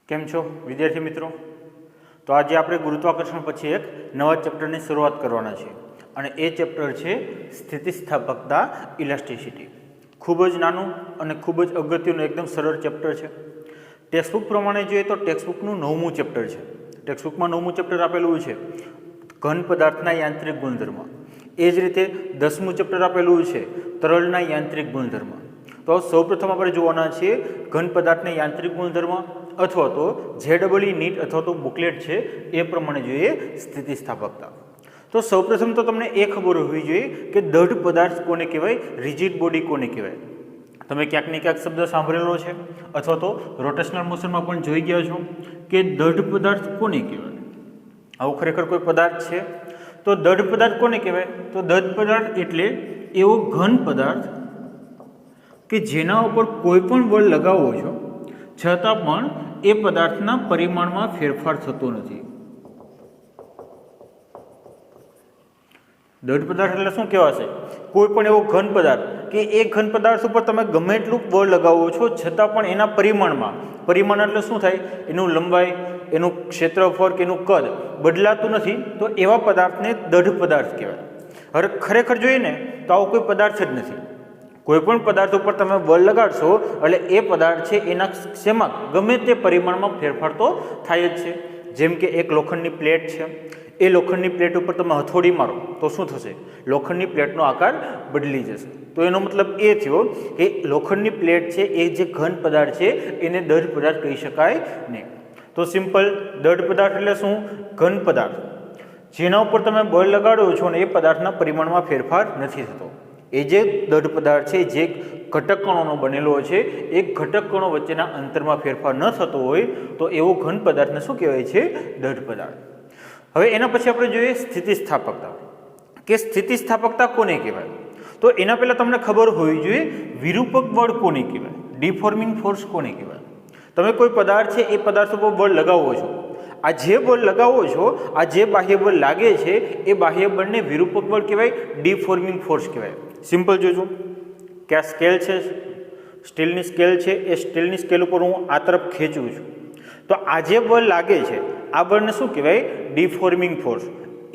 केम छो विद्यार्थी मित्रों। तो आज આપણે ગુરુત્વાકર્ષણ પછી એક નવા ચેપ્ટરની શરૂઆત કરવાના છે અને એ ચેપ્ટર છે સ્થિતિસ્થાપકતા ઇલાસ્ટિસિટી। ખૂબ જ નાનું અને ખૂબ જ અગત્યનું એકદમ સરળ ચેપ્ટર છે। ટેક્સ્ટબુક પ્રમાણે જોઈએ તો ટેક્સ્ટબુકનું 9મું ચેપ્ટર છે। ટેક્સ્ટબુકમાં 9મું ચેપ્ટર આપેલું છે ઘન પદાર્થના યાંત્રિક ગુણધર્મ। એ જ રીતે 10મું ચેપ્ટર આપેલું છે તરલના યાંત્રિક ગુણધર્મ। तो સૌપ્રથમ આપણે જોવાના છે ઘન પદાર્થના યાંત્રિક ગુણધર્મ अथवा तो JEE नीट अथवा तो बुकलेट है ए प्रमाणे જોઈએ સ્થિતિસ્થાપકતા। तो સૌપ્રથમ तो તમને એ ખબર હોવી જોઈએ કે દઢ પદાર્થ કોને કહેવાય, રિજિડ બોડી કોને કહેવાય। તમે ક્યાંક ને ક્યાંક શબ્દ સાંભળેલો છે अथवा तो રોટેશનલ મોશનમાં પણ જોઈ ગયા છો કે દઢ પદાર્થ કોને કહેવાય। આવો ખરેખર કોઈ પદાર્થ છે તો દઢ પદાર્થ કોને કહેવાય? તો દઢ પદાર્થ એટલે એવો ઘન પદાર્થ કે જેના ઉપર કોઈ પણ બળ લગાવો છો છતાં પણ એ પદાર્થના પરિમાણમાં ફેરફાર થતો નથી। દઢ પદાર્થ એટલે શું કહેવાશે? કોઈ પણ એવો ઘન પદાર્થ કે એ ઘન પદાર્થ ઉપર તમે ગમે એટલું બળ લગાવો છો છતાં પણ એના પરિમાણ એટલે શું થાય? એનું લંબાઈ, એનું ક્ષેત્રફળ કે એનું કદ બદલાતું નથી, તો એવા પદાર્થને દઢ પદાર્થ કહેવાય। હવે ખરેખર જોઈએ ને તો આવો કોઈ પદાર્થ જ નથી। कोईपण पदार्थ पर तमे बल लगाड़शो एटले ए पदार्थ छे एना शेमां गमे ते परिमाणमां फेरफार तो थाय ज छे। जेम के एक लोखंडनी प्लेट छे, ए लोखंडनी प्लेट पर तमे हथोड़ी मारो तो शुं थशे? लोखंडनी प्लेटनो आकार बदली जशे। तो एनो मतलब ए थयो के लोखंडनी प्लेट छे ए जे घन पदार्थ छे एने दढ़ पदार्थ कही शकाय नहीं। तो सिम्पल दढ़ पदार्थ एटले शुं? घन पदार्थ जेना उपर तमे बल लगाड़ो छो ने ए पदार्थना परिमाणमां फेरफार नथी थतो। ए जे दढ़ पदार्थ है जे घटक कणों बनेलो है, एक घटक कणों वच्चेना अंतरमां फेरफार न थतो होय तो एवो घन पदार्थने शुं कहेवाय छे? दढ़ पदार्थ। हवे एना पछी आपणे जोईए स्थितिस्थापकता के स्थितिस्थापकता कोने कहेवाय। तो एना पहेला तमने खबर होवी जोईए विरूपक बळ कोने कहेवाय, डिफॉर्मिंग फोर्स कोने कहेवाय। तमे कोई पदार्थ है ए पदार्थ पर बळ लगावो छो, आ जे बळ लगावो छो, आ जे बाह्य बळ लागे छे ए बाह्य बळने विरूपक बळ कहेवाय, डिफॉर्मिंग फोर्स कहेवाय। सिम्पल जोजो कि आ स्केल है, स्टीलनी स्केल है, ए स्टीलनी स्केल पर हूँ आ तरफ खेचूँ छूँ तो आज बळ लागे छे आ बळने शुं कहेवाय? Deforming force.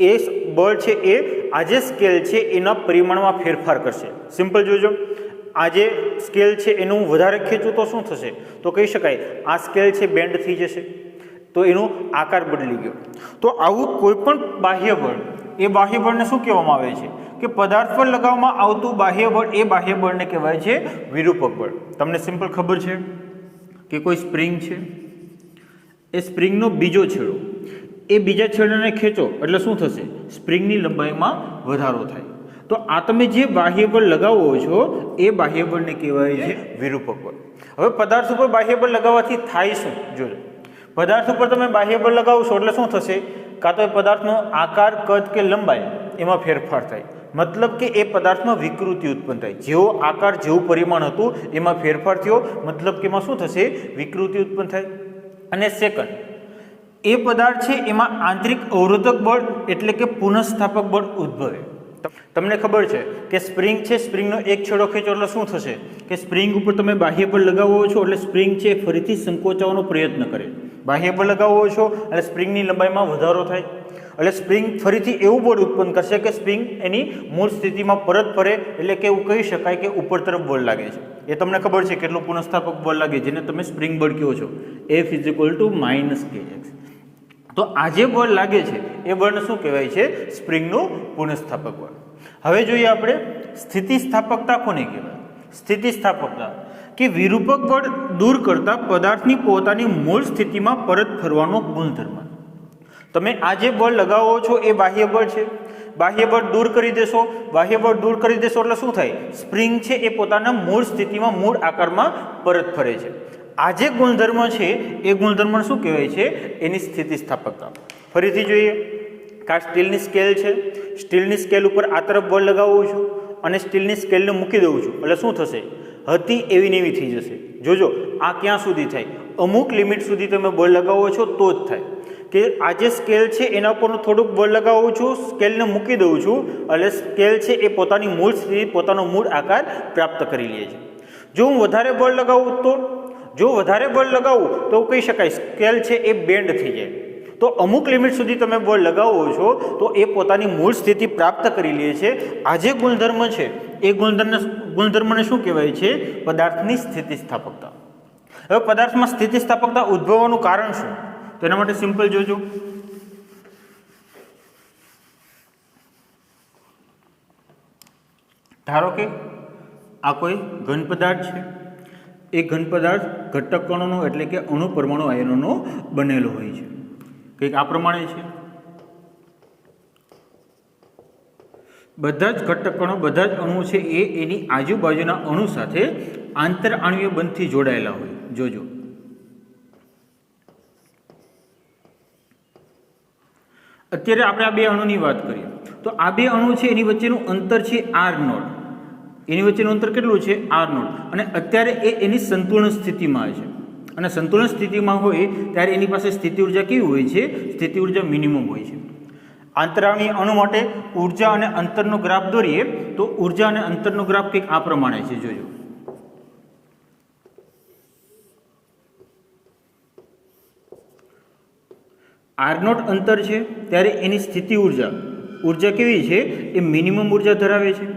ए बळ छे ए आज स्केल है एना परिमाणमां फेरफार करशे। सिम्पल जोजो आजे स्केल है एनु हूँ वधारे खेचूँ तो शुं थशे? तो कही शकाय आ स्केल है बेन्ड थई जशे तो एनो आकार बदली गयो। तो आवुं कोईपण बाह्य बळ ए बाह्य बळने शुं कहेवामां आवे छे कि पदार्थ पर लगाववामां आवतुं बाह्य बळ ए बाह्य बळने कहेवाय छे विरूपक बळ। तमने सिम्पल खबर छे कि कोई स्प्रिंग छे, ए स्प्रिंगनो बीजो छेडो ए बीजा छेडाने खेचो એટલે શું થશે? સ્પ્રિંગની લંબાઈમાં વધારો થાય। તો આ તમે જે બાહ્ય બળ લગાવો છો એ બાહ્ય બળને કહેવાય છે વિરૂપક બળ। હવે પદાર્થ ઉપર બાહ્ય બળ લગાવવાથી થાય શું? જોજો પદાર્થ ઉપર તમે બાહ્ય બળ લગાવશો એટલે શું થશે? કાં તો એ પદાર્થનો આકાર, કદ કે લંબાઈ એમાં ફેરફાર થાય, मतलब कि ए पदार्थ में विकृति उत्पन्न थाय। जेवो आकार जेवुं परिमाण हतुं एमां फेरफार थयो, मतलब कि एमां शुं थशे? विकृति उत्पन्न थाय। अने सेकंड ए पदार्थ छे एमां आंतरिक अवरोधक बळ एटले के पुनःस्थापक बळ उद्भवे। तमने खबर है कि स्प्रिंग है, स्प्रिंगनो एक छेडो खेचो એટલે શું થશે કે સ્પ્રિંગ ઉપર તમે બાહ્ય બળ લગાવો છો એટલે સ્પ્રિંગ છે ફરીથી સંકોચાવવાનો પ્રયત્ન કરે। બાહ્ય બળ લગાવો છો એટલે સ્પ્રિંગની લંબાઈમાં વધારો થાય એટલે સ્પ્રિંગ ફરીથી એવું બળ ઉત્પન્ન કરશે કે સ્પ્રિંગ એની મૂળ સ્થિતિમાં પરત ફરે, એટલે કે એવું કહી શકાય કે ઉપર તરફ બળ લાગે છે। એ તમને ખબર છે કેટલું પુનઃસ્થાપક બળ લાગે જેને તમે સ્પ્રિંગ બળ કહો છો, F = -kx। તો આ જે બળ લાગે છે એ બળને શું કહેવાય છે? સ્પ્રિંગનું પુનઃસ્થાપક બળ। હવે જોઈએ આપણે સ્થિતિસ્થાપકતા કોને કહેવાય। સ્થિતિસ્થાપકતા કે વિરૂપક બળ દૂર કરતા પદાર્થની પોતાની મૂળ સ્થિતિમાં પરત ફરવાનો ગુણધર્મ। તમે આ જે બળ લગાવો છો એ બાહ્ય બળ છે, બાહ્ય બળ દૂર કરી દેશો, બાહ્ય બળ દૂર કરી દેશો એટલે શું થાય? સ્પ્રિંગ છે એ પોતાના મૂળ સ્થિતિમાં, મૂળ આકારમાં પરત ફરે છે। આ જે ગુણધર્મ છે એ ગુણધર્મને શું કહેવાય છે? એની સ્થિતિસ્થાપકતા। ફરીથી જોઈએ કે આ સ્ટીલની સ્કેલ છે, સ્ટીલની સ્કેલ ઉપર આ તરફ બળ લગાવું છું અને સ્ટીલની સ્કેલને મૂકી દઉં છું એટલે શું થશે? હતી એવી ને એવી થઈ જશે। જોજો આ ક્યાં સુધી થાય? અમુક લિમિટ સુધી તમે બળ લગાવો છો તો જ થાય કે આ જે સ્કેલ છે એના ઉપર થોડુંક બળ લગાવું છું, સ્કેલને મૂકી દઉં છું એટલે સ્કેલ છે એ પોતાની મૂળ સ્થિતિ, પોતાનો મૂળ આકાર પ્રાપ્ત કરી લે છે। જો હું વધારે બળ લગાવું તો જો વધારે બળ લગાવું તો કહી શકાય સ્કેલ છે એ બેન્ડ થઈ જાય. તો અમુક લિમિટ સુધી તમે બળ લગાવો છો તો એ પોતાની મૂળ સ્થિતિ પ્રાપ્ત કરી લે છે. આ જે ગુણધર્મ છે એ ગુણધર્મને શું કહેવાય છે? પદાર્થની સ્થિતિસ્થાપકતા. હવે પદાર્થમાં સ્થિતિસ્થાપકતા ઉદ્ભવવાનું કારણ શું? તો એના માટે સિમ્પલ જોજો. ધારો કે આ કોઈ ઘન પદાર્થ છે. એ ઘન પદાર્થ ઘટક કણોનો એટલે કે અણુ પરમાણુ આયનોનો બનેલો હોય છે. કંઈક આ પ્રમાણે છે. બધા જ ઘટક કણો, બધા જ અણુ છે એ એની આજુબાજુના અણુ સાથે આંતર આણ્વીય બંધથી જોડાયેલા હોય. જોજો, અત્યારે આપણે આ બે અણુની વાત કરીએ તો આ બે અણુ છે એની વચ્ચેનું અંતર છે r0. એની વચ્ચેનું અંતર કેટલું છે? r0. અને અત્યારે એ એની સંતુલન સ્થિતિમાં છે. અને સંતુલન સ્થિતિમાં હોય ત્યારે એની પાસે સ્થિતિ ઉર્જા કેવી હોય છે? સ્થિતિ ઉર્જા મિનિમમ હોય છે. આંતરાણ્વીય અણુ માટે ઉર્જા અને અંતરનો ગ્રાફ દોરીએ તો ઉર્જા અને અંતરનો ગ્રાફ કંઈક આ પ્રમાણે છે. જોજો, r0 અંતર છે ત્યારે એની સ્થિતિ ઉર્જા કેવી છે? એ મિનિમમ ઉર્જા ધરાવે છે.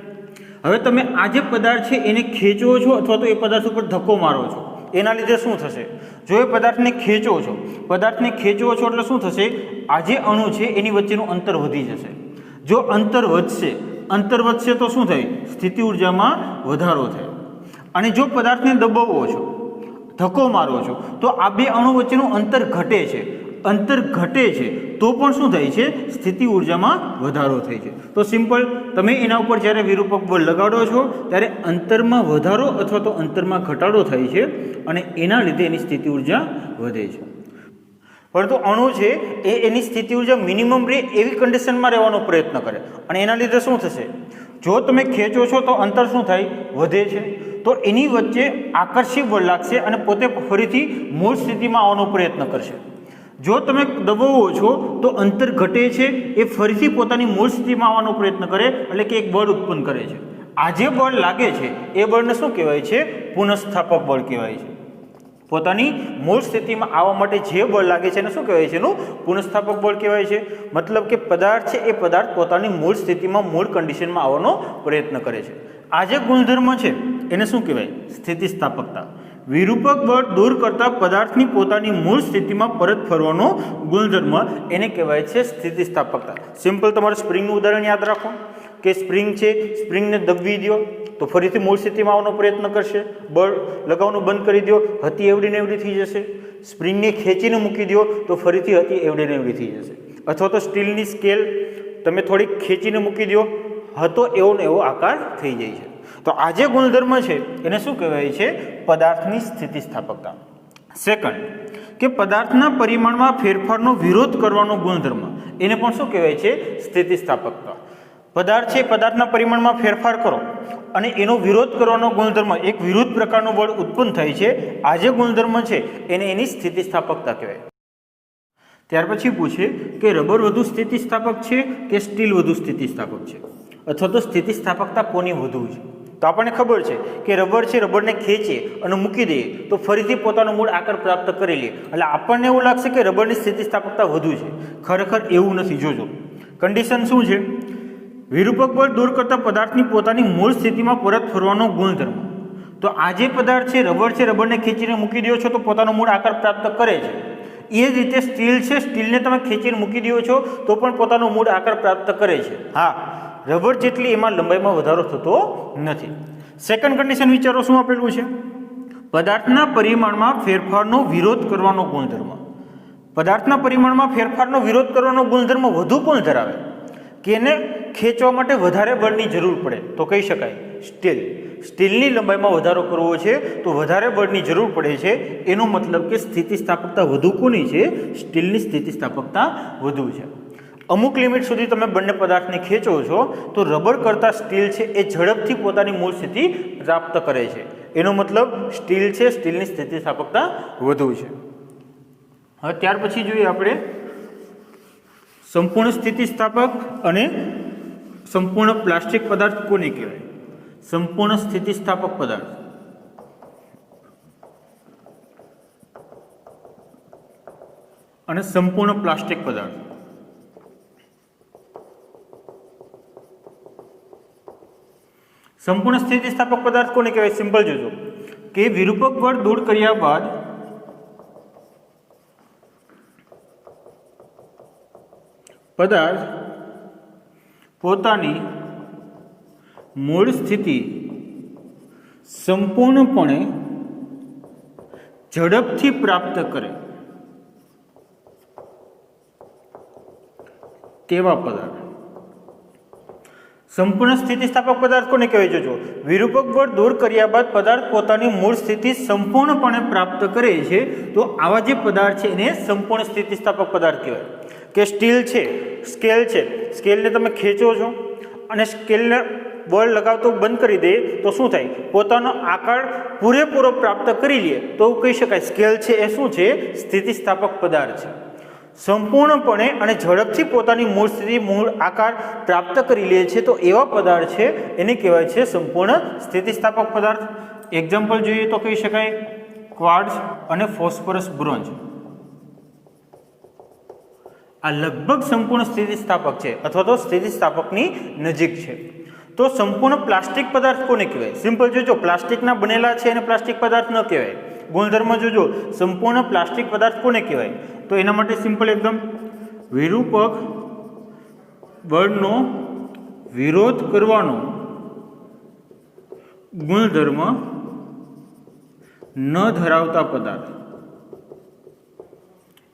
હવે તમે આ જે પદાર્થ છે એને ખેંચો છો અથવા તો એ પદાર્થ ઉપર ધક્કો મારો છો, એના લીધે શું થશે? જો એ પદાર્થને ખેંચો છો એટલે શું થશે? આ જે અણુ છે એની વચ્ચેનું અંતર વધી જશે. જો અંતર વધશે તો શું થાય? સ્થિતિ ઉર્જામાં વધારો થાય. અને જો પદાર્થને દબાવો છો, ધક્કો મારો છો તો આ બે અણુ વચ્ચેનું અંતર ઘટે છે. તો પણ શું થાય છે? સ્થિતિ ઉર્જામાં વધારો થાય છે. તો સિમ્પલ, તમે એના ઉપર જ્યારે વિરૂપક બળ લગાડો છો ત્યારે અંતરમાં વધારો અથવા તો અંતરમાં ઘટાડો થાય છે અને એના લીધે એની સ્થિતિ ઉર્જા વધે છે. પરંતુ અણુ છે એ એની સ્થિતિ ઉર્જા મિનિમમ રહે એવી કન્ડિશનમાં રહેવાનો પ્રયત્ન કરે અને એના લીધે શું થશે? જો તમે ખેંચો છો તો અંતર શું થાય? વધે છે. તો એની વચ્ચે આકર્ષી બળ લાગશે અને પોતે ફરીથી મૂળ સ્થિતિમાં આવવાનો પ્રયત્ન કરશે. જો તમે દબાવો છો તો અંતર ઘટે છે, એ ફરીથી પોતાની મૂળ સ્થિતિમાં આવવાનો પ્રયત્ન કરે એટલે કે એક બળ ઉત્પન્ન કરે છે. આ જે બળ લાગે છે એ બળને શું કહેવાય છે? પુનઃસ્થાપક બળ કહેવાય છે. પોતાની મૂળ સ્થિતિમાં આવવા માટે જે બળ લાગે છે એને શું કહેવાય છે? એનું પુનઃસ્થાપક બળ કહેવાય છે. મતલબ કે પદાર્થ છે એ પદાર્થ પોતાની મૂળ સ્થિતિમાં, મૂળ કન્ડિશનમાં આવવાનો પ્રયત્ન કરે છે. આ જે ગુણધર્મ છે એને શું કહેવાય? સ્થિતિસ્થાપકતા. વિરૂપક બળ દૂર કરતા પદાર્થની પોતાની મૂળ સ્થિતિમાં પરત ફરવાનો ગુણધર્મ એને કહેવાય છે સ્થિતિસ્થાપકતા. સિમ્પલ, તમારે સ્પ્રિંગનું ઉદાહરણ યાદ રાખો કે સ્પ્રિંગ છે, સ્પ્રિંગને દબવી દો તો ફરીથી મૂળ સ્થિતિમાં આવવાનો પ્રયત્ન કરશે. બળ લગાવવાનું બંધ કરી દો, હતી એવડીને એવડી થઈ જશે. સ્પ્રિંગને ખેંચીને મૂકી દો તો ફરીથી હતી એવડીને એવડી થઈ જશે. અથવા તો સ્ટીલની સ્કેલ તમે થોડીક ખેંચીને મૂકી દો, હતો એવો ને એવો આકાર થઈ જાય છે. તો આ જે ગુણધર્મ છે એને શું કહેવાય છે? પદાર્થની સ્થિતિસ્થાપકતા. સેકન્ડ, કે પદાર્થના પરિમાણમાં ફેરફારનો વિરોધ કરવાનો ગુણધર્મ એને પણ શું કહેવાય છે? સ્થિતિસ્થાપકતા. પદાર્થ છે, પદાર્થના પરિમાણમાં ફેરફાર કરો અને એનો વિરોધ કરવાનો ગુણધર્મ, એક વિરુદ્ધ પ્રકારનું બળ ઉત્પન્ન થાય છે. આ જે ગુણધર્મ છે એને એની સ્થિતિસ્થાપકતા કહેવાય. ત્યાર પછી પૂછે કે રબર વધુ સ્થિતિસ્થાપક છે કે સ્ટીલ વધુ સ્થિતિસ્થાપક છે, અથવા તો સ્થિતિસ્થાપકતા કોની વધુ છે? તો આપણને ખબર છે કે રબર છે, રબરને ખેંચીએ અને મૂકી દઈએ તો ફરીથી પોતાનો મૂળ આકાર પ્રાપ્ત કરી લે એટલે આપણને એવું લાગશે કે રબરની સ્થિતિસ્થાપકતા વધુ છે. ખરેખર એવું નથી. જોજો, કન્ડિશન શું છે? વિરૂપક બળ દૂર કરતા પદાર્થની પોતાની મૂળ સ્થિતિમાં પરત ફરવાનો ગુણધર્મ. તો આ જે પદાર્થ છે, રબરને ખેંચીને મૂકી દો છો તો પોતાનો મૂળ આકાર પ્રાપ્ત કરે છે. એ જ રીતે સ્ટીલ છે, સ્ટીલને તમે ખેંચીને મૂકી દો છો તો પણ પોતાનો મૂળ આકાર પ્રાપ્ત કરે છે. હા, રબર જેટલી એમાં લંબાઈમાં વધારો થતો નથી. સેકન્ડ કન્ડિશન વિચારો, શું આપેલું છે? પદાર્થના પરિમાણમાં ફેરફારનો વિરોધ કરવાનો ગુણધર્મ. પદાર્થના પરિમાણમાં ફેરફારનો વિરોધ કરવાનો ગુણધર્મ વધુ કોણ ધરાવે? કે એને ખેંચવા માટે વધારે બળની જરૂર પડે તો કહી શકાય સ્ટીલ. સ્ટીલની લંબાઈમાં વધારો કરવો છે તો વધારે બળની જરૂર પડે છે. એનો મતલબ કે સ્થિતિસ્થાપકતા વધુ કોની છે? સ્ટીલની સ્થિતિસ્થાપકતા વધુ છે. અમુક લિમિટ સુધી તમે બંને પદાર્થને ખેંચો છો તો રબર કરતાં સ્ટીલ છે એ ઝડપથી પોતાની મૂળ સ્થિતિ પ્રાપ્ત કરે છે. એનો મતલબ સ્ટીલ છે, સ્ટીલની સ્થિતિસ્થાપકતા વધુ છે. હવે ત્યાર પછી જોઈએ આપણે સંપૂર્ણ સ્થિતિસ્થાપક અને સંપૂર્ણ પ્લાસ્ટિક પદાર્થ કોને કહેવાય? સંપૂર્ણ સ્થિતિસ્થાપક પદાર્થ. અને સંપૂર્ણ પ્લાસ્ટિક પદાર્થ. સંપૂર્ણ સ્થિતિસ્થાપક પદાર્થ કોને કહેવાય? સિમ્પલ જોજો કે વિરૂપક બળ દૂર કર્યા બાદ પદાર્થ પોતાની મૂળ સ્થિતિ સંપૂર્ણપણે ઝડપથી પ્રાપ્ત કરે તેવા પદાર્થ. સંપૂર્ણ સ્થિતિસ્થાપક પદાર્થ કોને કહેવાય? જોજો વિરૂપક બળ દૂર કર્યા બાદ પદાર્થ પોતાની મૂળ સ્થિતિ સંપૂર્ણપણે પ્રાપ્ત કરે છે, તો આવા જે પદાર્થ છે એને સંપૂર્ણ સ્થિતિસ્થાપક પદાર્થ કહેવાય. કે સ્ટીલ છે, સ્કેલ છે, સ્કેલને તમે ખેંચો છો અને સ્કેલને બળ લગાવતો બંધ કરી દે તો શું થાય? પોતાનો આકાર પૂરેપૂરો પ્રાપ્ત કરી લે તો કહી શકાય સ્કેલ છે એ શું છે? સ્થિતિસ્થાપક પદાર્થ છે. સંપૂર્ણપણે અને ઝડપથી પોતાની મૂળ સ્થિતિ મૂળ આકાર પ્રાપ્ત કરી લે છે તો એવા પદાર્થ છે એને કહેવાય છે સંપૂર્ણ સ્થિતિસ્થાપક પદાર્થ. એક્ઝામ્પલ જોઈએ તો કહી શકાય ક્વાર્ટઝ અને ફોસ્ફરસ બ્રોન્ઝ. આ લગભગ સંપૂર્ણ સ્થિતિસ્થાપક છે અથવા તો સ્થિતિસ્થાપકની નજીક છે. તો સંપૂર્ણ પ્લાસ્ટિક પદાર્થ કોને કહેવાય? સિમ્પલ જોજો પ્લાસ્ટિકના બનેલા છે અને પ્લાસ્ટિક પદાર્થ ન કહેવાય. ગુણધર્મ જોજો સંપૂર્ણ પ્લાસ્ટિક પદાર્થ કોને કહેવાય? તો એના માટે સિમ્પલ એકદમ વિરૂપક બળનો વિરોધ કરવાનો ગુણધર્મ ન ધરાવતા પદાર્થ.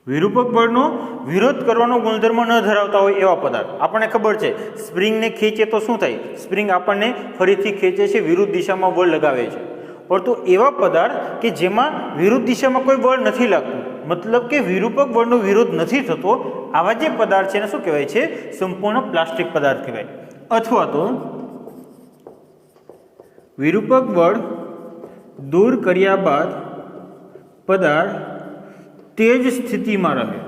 વિરૂપક બળનો વિરોધ કરવાનો ગુણધર્મ ન ધરાવતા હોય એવા પદાર્થ. આપણને ખબર છે સ્પ્રિંગને ખીચે તો શું થાય? સ્પ્રિંગ આપણને ફરીથી ખેંચે છે, વિરુદ્ધ દિશામાં બળ લગાવે છે. પરંતુ એવા પદાર્થ કે જેમાં વિરુદ્ધ દિશામાં કોઈ બળ નથી લાગતું, મતલબ કે વિરૂપક બળનો વિરોધ નથી થતો, આવા જે પદાર્થ છે એને શું કહેવાય છે? સંપૂર્ણ પ્લાસ્ટિક પદાર્થ કહેવાય. અથવા તો વિરૂપક બળ દૂર કર્યા બાદ પદાર્થ તે જ સ્થિતિમાં રહે,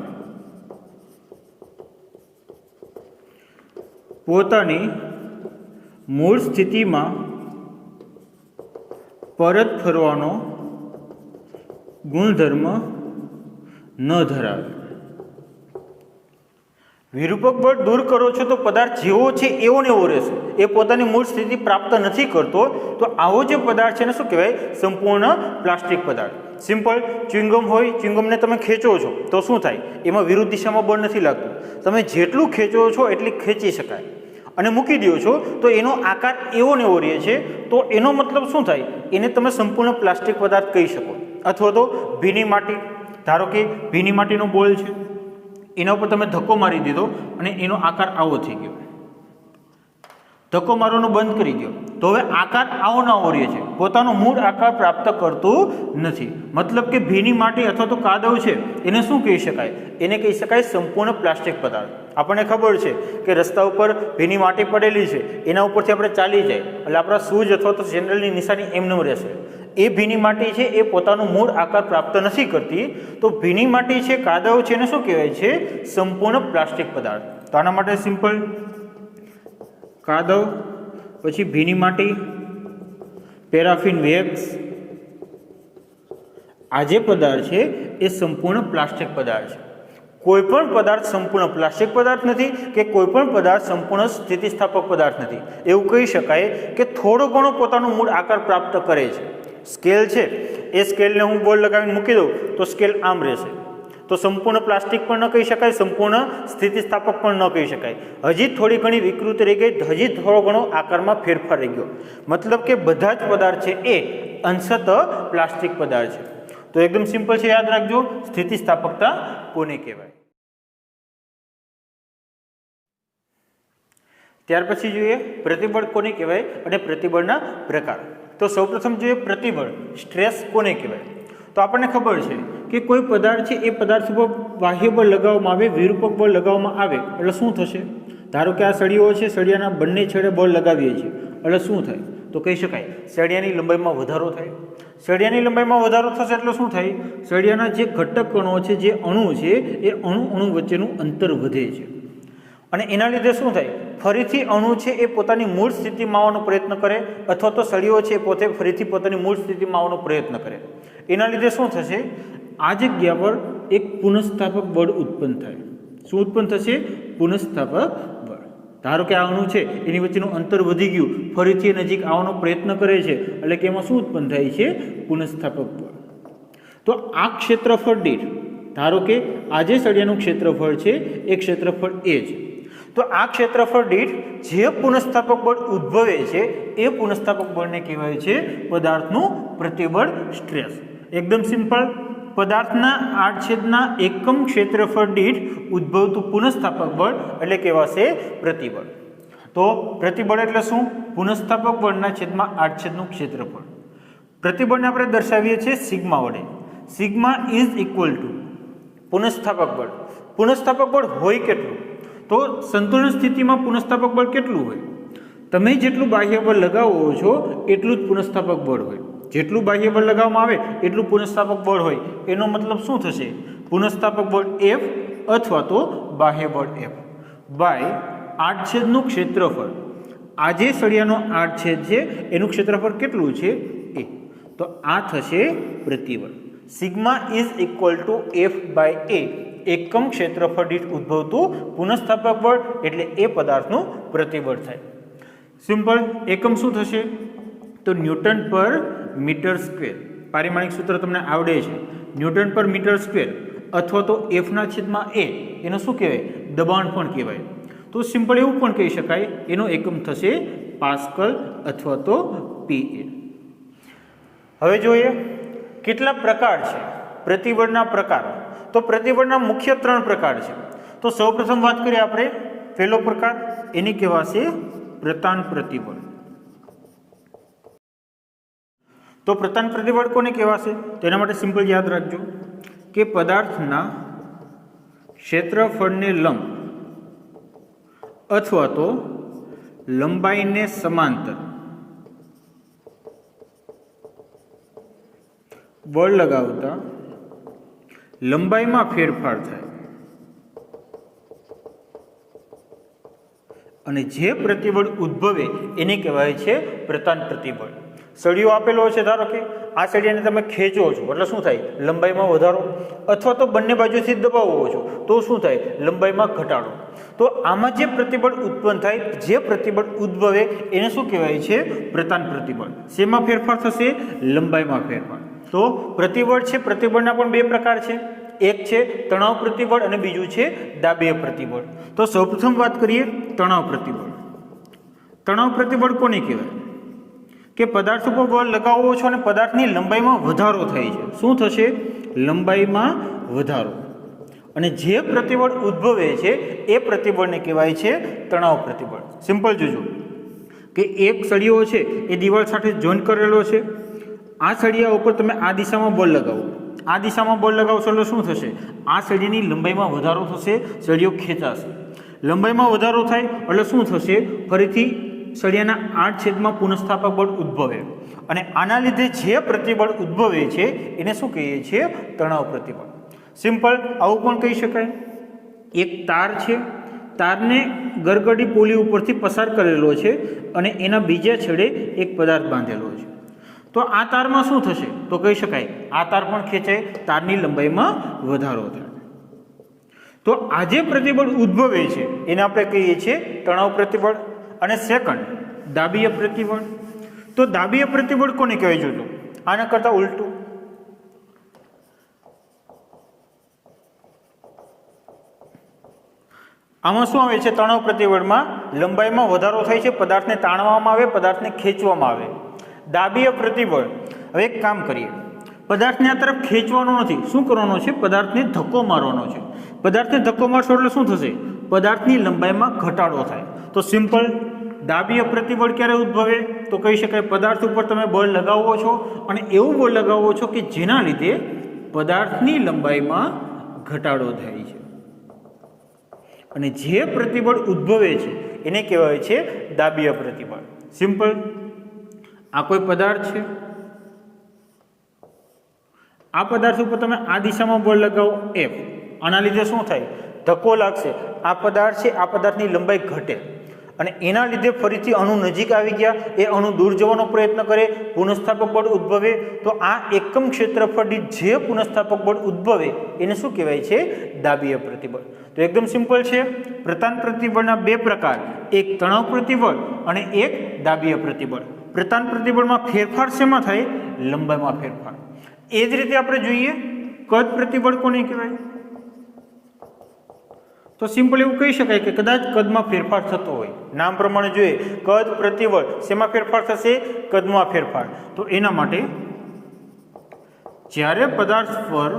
પોતાની મૂળ સ્થિતિમાં પરત ફરવાનો ગુણધર્મ ન ધરાવે. વિરૂપક બળ દૂર કરો છો તો પદાર્થ જેવો છે એવો ને એવો રહેશે, એ પોતાની મૂળ સ્થિતિ પ્રાપ્ત નથી કરતો, તો આવો જે પદાર્થ છે એને શું કહેવાય? સંપૂર્ણ પ્લાસ્ટિક પદાર્થ. સિમ્પલ ચ્યુઇંગમ હોય, ચ્યુઇંગમને તમે ખેંચો છો તો શું થાય? એમાં વિરુદ્ધ દિશામાં બળ નથી લાગતું. તમે જેટલું ખેંચો છો એટલી ખેંચી શકાય અને મૂકી દો છો તો એનો આકાર એવો ને એવો રહે છે, તો એનો મતલબ શું થાય? એને તમે સંપૂર્ણ પ્લાસ્ટિક પદાર્થ કહી શકો. અથવા તો ભીની માટી, ધારો કે ભીની માટીનો બોલ છે, એના ઉપર તમે ધક્કો મારી દીધો અને એનો આકાર આવો થઈ ગયો, ધક્કો મારવાનો બંધ કરી દો તો હવે આકાર આવો ને આવો રહે છે, પોતાનો મૂળ આકાર પ્રાપ્ત કરતું નથી. મતલબ કે ભીની માટી અથવા તો કાદવ છે એને શું કહી શકાય? એને કહી શકાય સંપૂર્ણ પ્લાસ્ટિક પદાર્થ. આપણને ખબર છે કે રસ્તા ઉપર ભીની માટી પડેલી છે, એના ઉપરથી આપણે ચાલી જાય એટલે આપણા શૂઝ અથવા તો સેન્ડલની નિશાની એમને રહેશે. એ ભીની માટી છે એ પોતાનો મૂળ આકાર પ્રાપ્ત નથી કરતી, તો ભીની માટી છે, કાદવ છે, એને શું કહેવાય છે? સંપૂર્ણ પ્લાસ્ટિક પદાર્થ. તો આના માટે સિમ્પલ કાદવ, પછી ભીની માટી, પેરાફિન વેક્સ, આ જે પદાર્થ છે એ સંપૂર્ણ પ્લાસ્ટિક પદાર્થ છે. કોઈ પણ પદાર્થ સંપૂર્ણ પ્લાસ્ટિક પદાર્થ નથી કે કોઈ પણ પદાર્થ સંપૂર્ણ સ્થિતિસ્થાપક પદાર્થ નથી. એવું કહી શકાય કે થોડો ઘણો પોતાનો મૂળ આકાર પ્રાપ્ત કરે છે. સ્કેલ છે એ સ્કેલને હું બોલ લગાવીને મૂકી દઉં તો સ્કેલ આમ રહેશે, તો સંપૂર્ણ પ્લાસ્ટિક પણ ન કહી શકાય, સંપૂર્ણ સ્થિતિસ્થાપક પણ ન કહી શકાય. હજી થોડી ઘણી વિકૃતિ રહી ગઈ, હજી થોડો ઘણો આકારમાં ફેરફાર રહી ગયો. મતલબ કે બધા જ પદાર્થ છે એ અંશતઃ પ્લાસ્ટિક પદાર્થ છે. તો એકદમ સિમ્પલ છે, યાદ રાખજો સ્થિતિસ્થાપકતા કોને કહેવાય. ત્યાર પછી જોઈએ પ્રતિબળ કોને કહેવાય અને પ્રતિબળના પ્રકાર. તો સૌપ્રથમ જોઈએ પ્રતિબળ, સ્ટ્રેસ કોને કહેવાય. તો આપણને ખબર છે કે કોઈ પદાર્થ છે એ પદાર્થ ઉપર બાહ્ય બળ લગાવવામાં આવે, વિરૂપક બળ લગાવવામાં આવે એટલે શું થશે? ધારો કે આ સળીઓ છે, સળિયાના બંને છેડે બળ લગાવીએ છીએ એટલે શું થાય? તો કહી શકાય સળિયાની લંબાઈમાં વધારો થાય. સળિયાની લંબાઈમાં વધારો થશે એટલે શું થાય? સળિયાના જે ઘટક કણો છે, જે અણુ છે, એ અણુ વચ્ચેનું અંતર વધે છે અને એના લીધે શું થાય? ફરીથી અણુ છે એ પોતાની મૂળ સ્થિતિમાં આવવાનો પ્રયત્ન કરે, અથવા તો સળિયો છે એ પોતે ફરીથી પોતાની મૂળ સ્થિતિમાં આવવાનો પ્રયત્ન કરે. એના લીધે શું થશે? આ જગ્યા પર એક પુનઃસ્થાપક બળ ઉત્પન્ન થાય. શું ઉત્પન્ન થશે? પુનઃસ્થાપક બળ. ધારો કે આ અણુ છે એની વચ્ચેનું અંતર વધી ગયું, ફરીથી નજીક આવવાનો પ્રયત્ન કરે છે, એટલે કે એમાં શું ઉત્પન્ન થાય છે? પુનઃસ્થાપક બળ. તો આ ક્ષેત્રફળ દીઠ, ધારો કે આ જે સળિયાનું ક્ષેત્રફળ છે એ ક્ષેત્રફળ એ છે, તો આ ક્ષેત્રફળ દીઠ જે પુનઃસ્થાપક બળ ઉદ્ભવે છે એ પુનઃસ્થાપક બળને કહેવાય છે પદાર્થનું પ્રતિબળ સ્ટ્રેસ. એકદમ સિમ્પલ. પદાર્થના આડછેદના એકમ ક્ષેત્રફળ દીઠ ઉદ્ભવતું પુનઃસ્થાપક બળ એટલે કહેવાશે પ્રતિબળ. તો પ્રતિબળ એટલે શું? પુનઃસ્થાપક બળના છેદમાં આડછેદનું ક્ષેત્રફળ. પ્રતિબળને આપણે દર્શાવીએ છીએ સિગ્મા વડે. સિગ્મા ઇઝ ઇક્વલ ટુ પુનઃસ્થાપક બળ. પુનઃસ્થાપક બળ હોય કેટલું? તો સંતુલન સ્થિતિમાં પુનઃસ્થાપક બળ કેટલું હોય? તમે જેટલું બાહ્ય બળ લગાવો છો એટલું જ પુનઃસ્થાપક બળ હોય. જેટલું બાહ્ય બળ લગાવવામાં આવે એટલું પુનઃસ્થાપક બળ હોય. એનો મતલબ શું થશે? પુનઃસ્થાપક બળ F અથવા તો બાહ્ય બળ F બાય આડછેદનું ક્ષેત્રફળ. આ જે સળિયાનો આડછેદ છે એનું ક્ષેત્રફળ કેટલું છે? એ. તો આ થશે પ્રતિબળ. Sigma is equal to F by A. એકમ ક્ષેત્રફળ દીઠ ઉદ્ભવતું પુનઃસ્થાપક બળ એટલે એ પદાર્થનું પ્રતિબળ થાય. સિમ્પલ. એકમ શું થશે? તો ન્યૂટન પર મીટર સ્ક્વેર. પારિમાણિક સૂત્ર તમને આવડે છે. ન્યૂટન પર મીટર સ્ક્વેર અથવા તો એફના છેદમાં એ, એનો શું કહેવાય? દબાણ પણ કહેવાય. તો સિમ્પલ એવું પણ કહી શકાય એનો એકમ થશે પાસ્કલ અથવા તો PA. હવે જોઈએ કેટલા પ્રકાર છે પ્રતિબળના પ્રકાર. તો પ્રતિબળના મુખ્ય 3 પ્રકાર છે. તો સૌપ્રથમ વાત કરીએ આપણે પહેલો પ્રકાર, એની કહેવાશે પ્રતાન પ્રતિબળ. તો પ્રતાન પ્રતિબળ કોને કહેવાશે? તેના માટે સિમ્પલ યાદ રાખજો કે પદાર્થના ક્ષેત્રફળને લંબ અથવા તો લંબાઈને સમાંતર બળ લગાવતા લંબાઈમાં ફેરફાર થાય અને જે પ્રતિબળ ઉદ્ભવે એને કહેવાય છે પ્રતાન પ્રતિબળ. સળિયો આપેલો છે, ધારો કે આ સળિયાને તમે ખેંચો છો એટલે શું થાય? લંબાઈમાં વધારો. અથવા તો બંને બાજુથી દબાવો છો તો શું થાય? લંબાઈમાં ઘટાડો. તો આમાં જે પ્રતિબળ ઉત્પન્ન થાય, જે પ્રતિબળ ઉદ્ભવે એને શું કહેવાય છે? પ્રતાન પ્રતિબળ. શેમાં ફેરફાર થશે? લંબાઈમાં ફેરફાર. તો પ્રતિબળ છે, પ્રતિબળના પણ 2 પ્રકાર છે. એક છે તણાવ પ્રતિબળ અને બીજું છે દાબીય પ્રતિબળ. તો સૌપ્રથમ વાત કરીએ તણાવ પ્રતિબળ. તણાવ પ્રતિબળ કોને કહેવાય? કે પદાર્થ ઉપર બળ લગાવવો છો અને પદાર્થની લંબાઈમાં વધારો થાય છે. શું થશે? લંબાઈમાં વધારો. અને જે પ્રતિબળ ઉદ્ભવે છે એ પ્રતિબળને કહેવાય છે તણાવ પ્રતિબળ. સિમ્પલ જોજો કે એક સળિયો છે એ દિવાલ સાથે જોઈન્ટ કરેલો છે. આ સળિયા ઉપર તમે આ દિશામાં બળ લગાવો, આ દિશામાં બળ લગાવશો એટલે શું થશે? આ સળિયાની લંબાઈમાં વધારો થશે, સળિયો ખેંચાશે. લંબાઈમાં વધારો થાય એટલે શું થશે? ફરીથી સળિયાના આડછેદમાં પુનઃસ્થાપક બળ ઉદ્ભવે અને આના લીધે જે પ્રતિબળ ઉદ્ભવે છે એને શું કહીએ છીએ? તણાવ પ્રતિબળ. સિમ્પલ. આવું પણ કહી શકાય એક તાર છે, તારને ગરગડી પોલી ઉપરથી પસાર કરેલો છે અને એના બીજા છેડે એક પદાર્થ બાંધેલો છે. તો આ તારમાં શું થશે? તો કહી શકાય આ તાર પણ ખેંચાય, તારની લંબાઈમાં વધારો થાય. તો આ જે પ્રતિબળ ઉદ્ભવે છે એને આપણે કહીએ છીએ તણાવ પ્રતિબળ. અને સેકન્ડ દાબીય પ્રતિબળ. તો દાબીય પ્રતિબળ કોને કહેવાય? જોજો આના કરતાં ઉલટું. આમાં શું આવે છે? તણાવ પ્રતિબળમાં લંબાઈમાં વધારો થાય છે, પદાર્થને તાણવામાં આવે, પદાર્થને ખેંચવામાં આવે. દાબીય પ્રતિબળ, હવે એક કામ કરીએ, પદાર્થને આ તરફ ખેંચવાનો નથી, શું કરવાનો છે? પદાર્થને ધક્કો મારવાનો છે. પદાર્થને ધક્કો મારશો એટલે શું થશે? પદાર્થની લંબાઈમાં ઘટાડો થાય. તો સિમ્પલ. દાબીય પ્રતિબળ ક્યારે ઉદ્ભવે? તો કહી શકાય પદાર્થ ઉપર તમે બળ લગાવો છો અને એવું બળ લગાવો છો કે જેના લીધે પદાર્થની લંબાઈમાં ઘટાડો થાય છે. અને જે પ્રતિબળ ઉદ્ભવે છે એને કહેવાય છે દાબીય પ્રતિબળ. સિમ્પલ. આ કોઈ પદાર્થ છે, આ પદાર્થ ઉપર તમે આ દિશામાં બળ લગાવો F, આના લીધે શું થાય? ધક્કો લાગશે. આ પદાર્થ છે, આ પદાર્થની લંબાઈ ઘટે અને એના લીધે ફરીથી અણુ નજીક આવી ગયા, એ અણુ દૂર જવાનો પ્રયત્ન કરે, પુનઃસ્થાપક બળ ઉદ્ભવે. તો આ એકમ ક્ષેત્રફળ દીઠ જે પુનઃસ્થાપક બળ ઉદ્ભવે એને શું કહેવાય છે? દાબીય પ્રતિબળ. તો એકદમ સિમ્પલ છે. પ્રતાન પ્રતિબળના બે પ્રકાર, એક તણાવ પ્રતિબળ અને એક દાબીય પ્રતિબળ. પ્રતાન પ્રતિબળમાં ફેરફાર શેમાં થાય? લંબાઈમાં ફેરફાર. એ જ રીતે આપણે જોઈએ કદ પ્રતિબળ કોને કહેવાય? તો સિમ્પલ એવું કહી શકાય કે કદાચ કદમાં ફેરફાર થતો હોય, નામ પ્રમાણે જોઈએ કદ પ્રતિબળ, શેમાં ફેરફાર થશે? કદમાં ફેરફાર. તો એના માટે જ્યારે પદાર્થ પર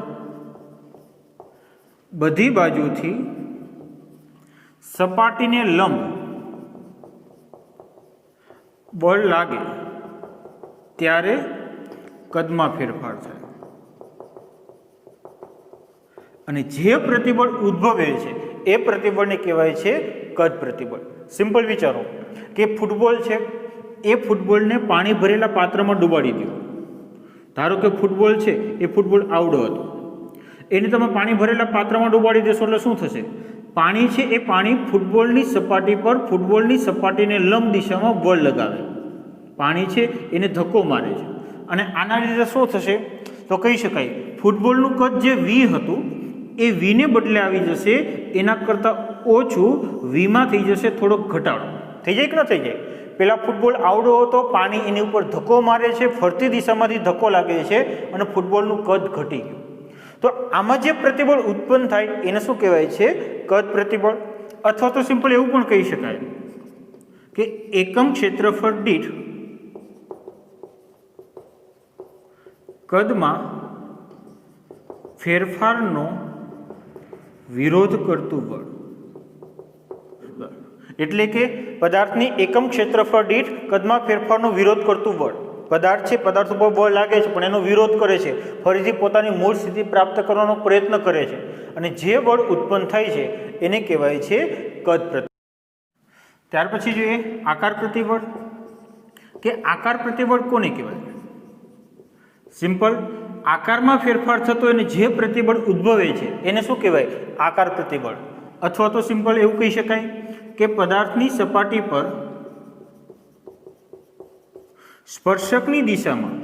બધી બાજુથી સપાટીને લંબ બળ લાગે ત્યારે કદમાં ફેરફાર થાય. અને જે પ્રતિબળ ઉદ્ભવે છે એ પ્રતિબળને કહેવાય છે કદ પ્રતિબળ. સિમ્પલ વિચારો કે ફૂટબોલ છે, એ ફૂટબોલને પાણી ભરેલા પાત્રમાં ડૂબાડી દો. ધારો કે ફૂટબોલ છે એ ફૂટબોલ આવડો હતો, એને તમે પાણી ભરેલા પાત્રમાં ડૂબાડી દેશો એટલે શું થશે? પાણી છે એ પાણી ફૂટબોલની સપાટી પર ફૂટબોલની સપાટીને લંબ દિશામાં બળ લગાવે. પાણી છે એને ધક્કો મારે છે અને આના લીધે શું થશે? તો કહી શકાય ફૂટબોલનું કદ જે વી હતું એ વીને બદલે આવી જશે એના કરતાં ઓછું, વીમાં થઈ જશે થોડોક ઘટાડો. થઈ જાય કે ન થઈ જાય? પેલા ફૂટબોલ આવડો હતો, પાણી એની ઉપર ધક્કો મારે છે, ફરતી દિશામાંથી ધક્કો લાગે છે અને ફૂટબોલનું કદ ઘટી ગયું. તો આમાં જે પ્રતિબળ ઉત્પન્ન થાય એને શું કહેવાય છે? કદ પ્રતિબળ. અથવા તો સિમ્પલ એવું પણ કહી શકાય કે એકમ ક્ષેત્રફળ દીઠ કદમાં ફેરફારનો વિરોધ કરતું બળ. એટલે કે પદાર્થની એકમ ક્ષેત્રફળ દીઠ કદમાં ફેરફારનો વિરોધ કરતું બળ. પદાર્થ છે, પદાર્થ ઉપર બળ લાગે છે પણ એનો વિરોધ કરે છે, ફરીથી પોતાની મૂળ સ્થિતિ પ્રાપ્ત કરવાનો પ્રયત્ન કરે છે અને જે બળ ઉત્પન્ન થાય છે એને કહેવાય છે કદ પ્રતિબળ. ત્યાર પછી જોઈએ આકાર પ્રતિબળ. કે આકાર પ્રતિબળ કોને કહેવાય? સિમ્પલ, આકારમાં ફેરફાર થતો અને જે પ્રતિબળ ઉદ્ભવે છે એને શું કહેવાય? આકાર પ્રતિબળ. અથવા તો સિમ્પલ એવું કહી શકાય કે પદાર્થની સપાટી પર સ્પર્શકની દિશામાં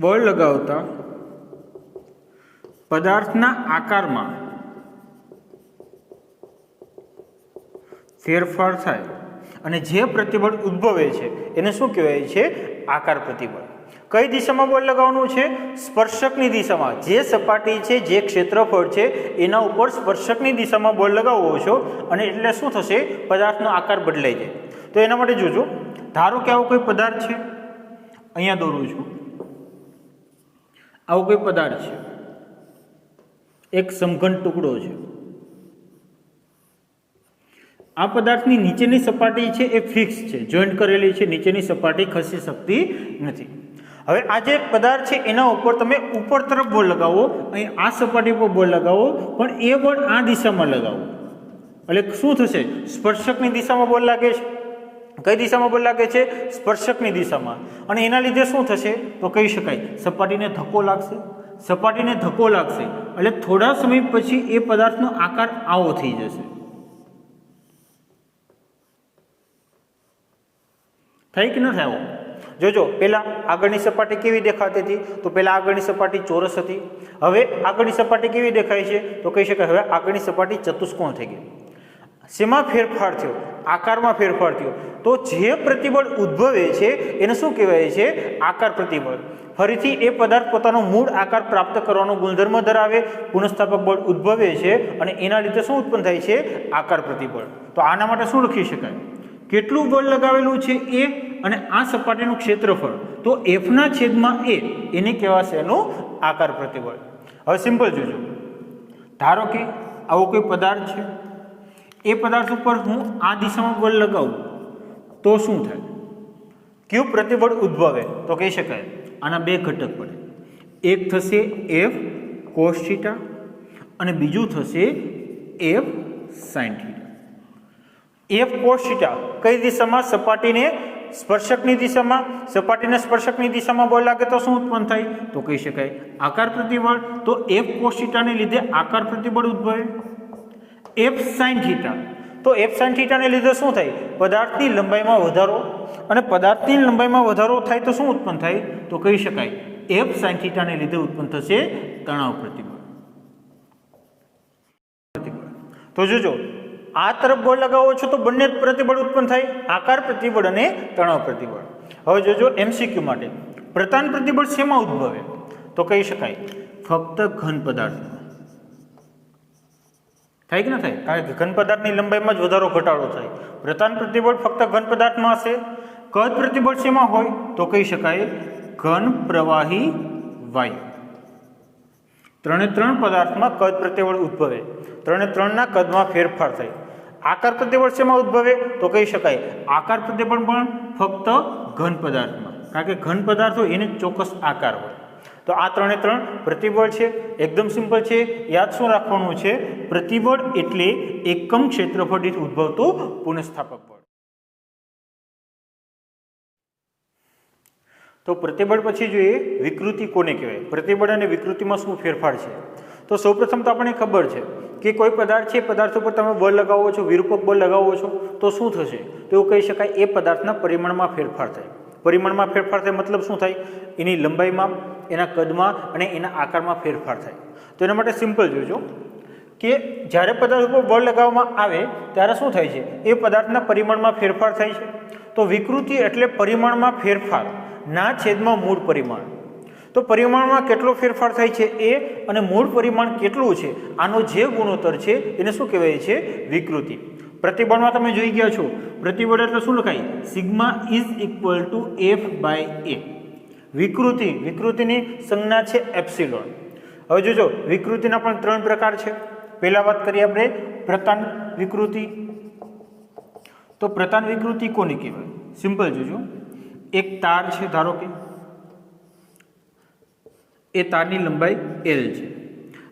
બળ લગાવતા પદાર્થના આકારમાં ફેરફાર થાય અને જે પ્રતિબળ ઉદ્ભવે છે એને શું કહેવાય છે? આકાર પ્રતિબળ. કઈ દિશામાં બળ લગાવવાનું છે? સ્પર્શકની દિશામાં. જે સપાટી છે, જે ક્ષેત્રફળ છે એના ઉપર સ્પર્શકની દિશામાં બળ લગાવો છો અને એટલે શું થશે? પદાર્થનો આકાર બદલાઈ જાય. તો એના માટે જોજો, ધારો કે આવો કોઈ પદાર્થ છે, અહીંયા દોરું છું, આવો કોઈ પદાર્થ છે, એક સમઘન ટુકડો છે. આ પદાર્થની નીચેની સપાટી છે એ ફિક્સ છે, જોઈન્ટ કરેલી છે, નીચેની સપાટી ખસી શકતી નથી. હવે આ જે પદાર્થ છે એના ઉપર તમે ઉપર તરફ બળ લગાવો, અહીં આ સપાટી પર બળ લગાવો, પણ એ બળ આ દિશામાં લગાવો એટલે શું થશે? સ્પર્શકની દિશામાં બળ લાગે છે. કઈ દિશામાં બળ લાગે છે? સ્પર્શકની દિશામાં. અને એના લીધે શું થશે? તો કહી શકાય સપાટીને ધક્કો લાગશે. સપાટીને ધક્કો લાગશે એટલે થોડા સમય પછી એ પદાર્થનો આકાર આવો થઈ જશે. થાય કે ન થાય? જોજો, પહેલાં આગળની સપાટી કેવી દેખાતી હતી? તો પહેલાં આગળની સપાટી ચોરસ હતી. હવે આગળની સપાટી કેવી દેખાય છે? તો કહી શકાય હવે આગળની સપાટી ચતુષ્કોણ થઈ ગઈ. શેમાં ફેરફાર થયો? આકારમાં ફેરફાર થયો. તો જે પ્રતિબળ ઉદ્ભવે છે એને શું કહેવાય છે? આકાર પ્રતિબળ. ફરીથી એ પદાર્થ પોતાનો મૂળ આકાર પ્રાપ્ત કરવાનો ગુણધર્મ ધરાવે, પુનઃસ્થાપક બળ ઉદ્ભવે છે અને એના લીધે શું ઉત્પન્ન થાય છે? આકાર પ્રતિબળ. તો આના માટે શું લખી શકાય? કેટલું બળ લગાવેલું છે એ અને આ સપાટીનું ક્ષેત્રફળ, તો એફના છેદમાં એ, એને કહેવાશે એનું આકાર પ્રતિબળ. હવે સિમ્પલ જોજો, ધારો કે આવો કોઈ પદાર્થ છે, એ પદાર્થ ઉપર હું આ દિશામાં બળ લગાવું તો શું થાય? કયું પ્રતિબળ ઉદ્ભવે? તો કહી શકાય આના બે ઘટક પડે. એક થશે એફ કોસ થીટા અને બીજું થશે F sine theta. F cos theta કઈ દિશામાં? સપાટીને સ્પર્શકની દિશામાં. સપાટીને સ્પર્શકની દિશામાં બળ લાગે તો શું ઉત્પન્ન થાય? તો કહી શકાય આકાર પ્રતિબળ. તો એફ કોસ થીટાને લીધે આકાર પ્રતિબળ ઉદ્ભવે. F sine theta. તો એફ સાઇન થીટાને લીધે શું થાય? પદાર્થની લંબાઈમાં વધારો, અને પદાર્થની લંબાઈમાં વધારો થાય તો શું ઉત્પન્ન થાય? તો કહી શકાય એફ સાઇન થીટાને લીધે ઉત્પન્ન થશે તણાવ પ્રતિબળ. તો જોજો, આ તરફ બળ લગાવો છો તો બંને પ્રતિબળ ઉત્પન્ન થાય, આકાર પ્રતિબળ અને તણાવ પ્રતિબળ. હવે જોજો એમસીક્યુ માટે પ્રતાન પ્રતિબળ શેમાં ઉદ્ભવે? તો કહી શકાય ફક્ત ઘન પદાર્થમાં. થાય કે ના થાય? કારણ કે ઘન પદાર્થની લંબાઈમાં જ વધારો ઘટાડો થાય. પ્રતાન પ્રતિબળ ફક્ત ઘન પદાર્થમાં હશે. કદ પ્રતિબળ શેમાં હોય? તો કહી શકાય ઘન, પ્રવાહી, વાયુ. 3 પદાર્થમાં કદ પ્રતિબળ ઉદ્ભવે. 3ના કદમાં ફેરફાર થાય. આકાર પ્રતિબળ શેમાં ઉદ્ભવે? તો કહી શકાય આકાર પ્રતિબળ પણ ફક્ત ઘન પદાર્થમાં, કારણ કે ઘન પદાર્થ હોય એને ચોક્કસ આકાર હોય. તો આ 3 પ્રતિબળ છે. એકદમ સિમ્પલ છે, યાદ શું રાખવાનું છે? પ્રતિબળ એટલે એકમ ક્ષેત્રફળ દીઠ ઉદ્ભવતો પુનઃસ્થાપક બળ. તો પ્રતિબળ પછી જોઈએ વિકૃતિ કોને કહેવાય? પ્રતિબળ અને વિકૃતિમાં શું ફેરફાર છે? તો સૌપ્રથમ તો આપણને ખબર છે કે કોઈ પદાર્થ છે, પદાર્થ ઉપર તમે બળ લગાવો છો, વિરૂપક બળ લગાવો છો, તો શું થશે? તો એવું કહી શકાય એ પદાર્થના પરિમાણમાં ફેરફાર થાય. પરિમાણમાં ફેરફાર થાય મતલબ શું થાય? એની લંબાઈમાં, એના કદમાં અને એના આકારમાં ફેરફાર થાય. તો એના માટે સિમ્પલ જોજો કે જ્યારે પદાર્થ ઉપર બળ લગાવવામાં આવે ત્યારે શું થાય છે? એ પદાર્થના પરિમાણમાં ફેરફાર થાય છે. તો વિકૃતિ એટલે પરિમાણમાં ફેરફાર ના છેદમાં મૂળ પરિમાણ. તો પરિમાણમાં કેટલો ફેરફાર થાય છે એ, અને મૂળ પરિમાણ કેટલું છે, આનો જે ગુણોત્તર છે એને શું કહેવાય છે? વિકૃતિ. પ્રતિબળમાં તમે જોઈ ગયા છો, પ્રતિબળ એટલે શું લખાય? Sigma is equal two F/A. વિકૃતિની સંજ્ઞા છે એપ્સિલોન. હવે જોજો વિકૃતિના પણ 3 પ્રકાર છે. પહેલા વાત કરીએ આપણે પ્રતાન વિકૃતિ. તો પ્રતાન વિકૃતિ કોને કહેવાય? સિમ્પલ જોજો, એક તાર છે, ધારો કે એ તારની લંબાઈ L છે.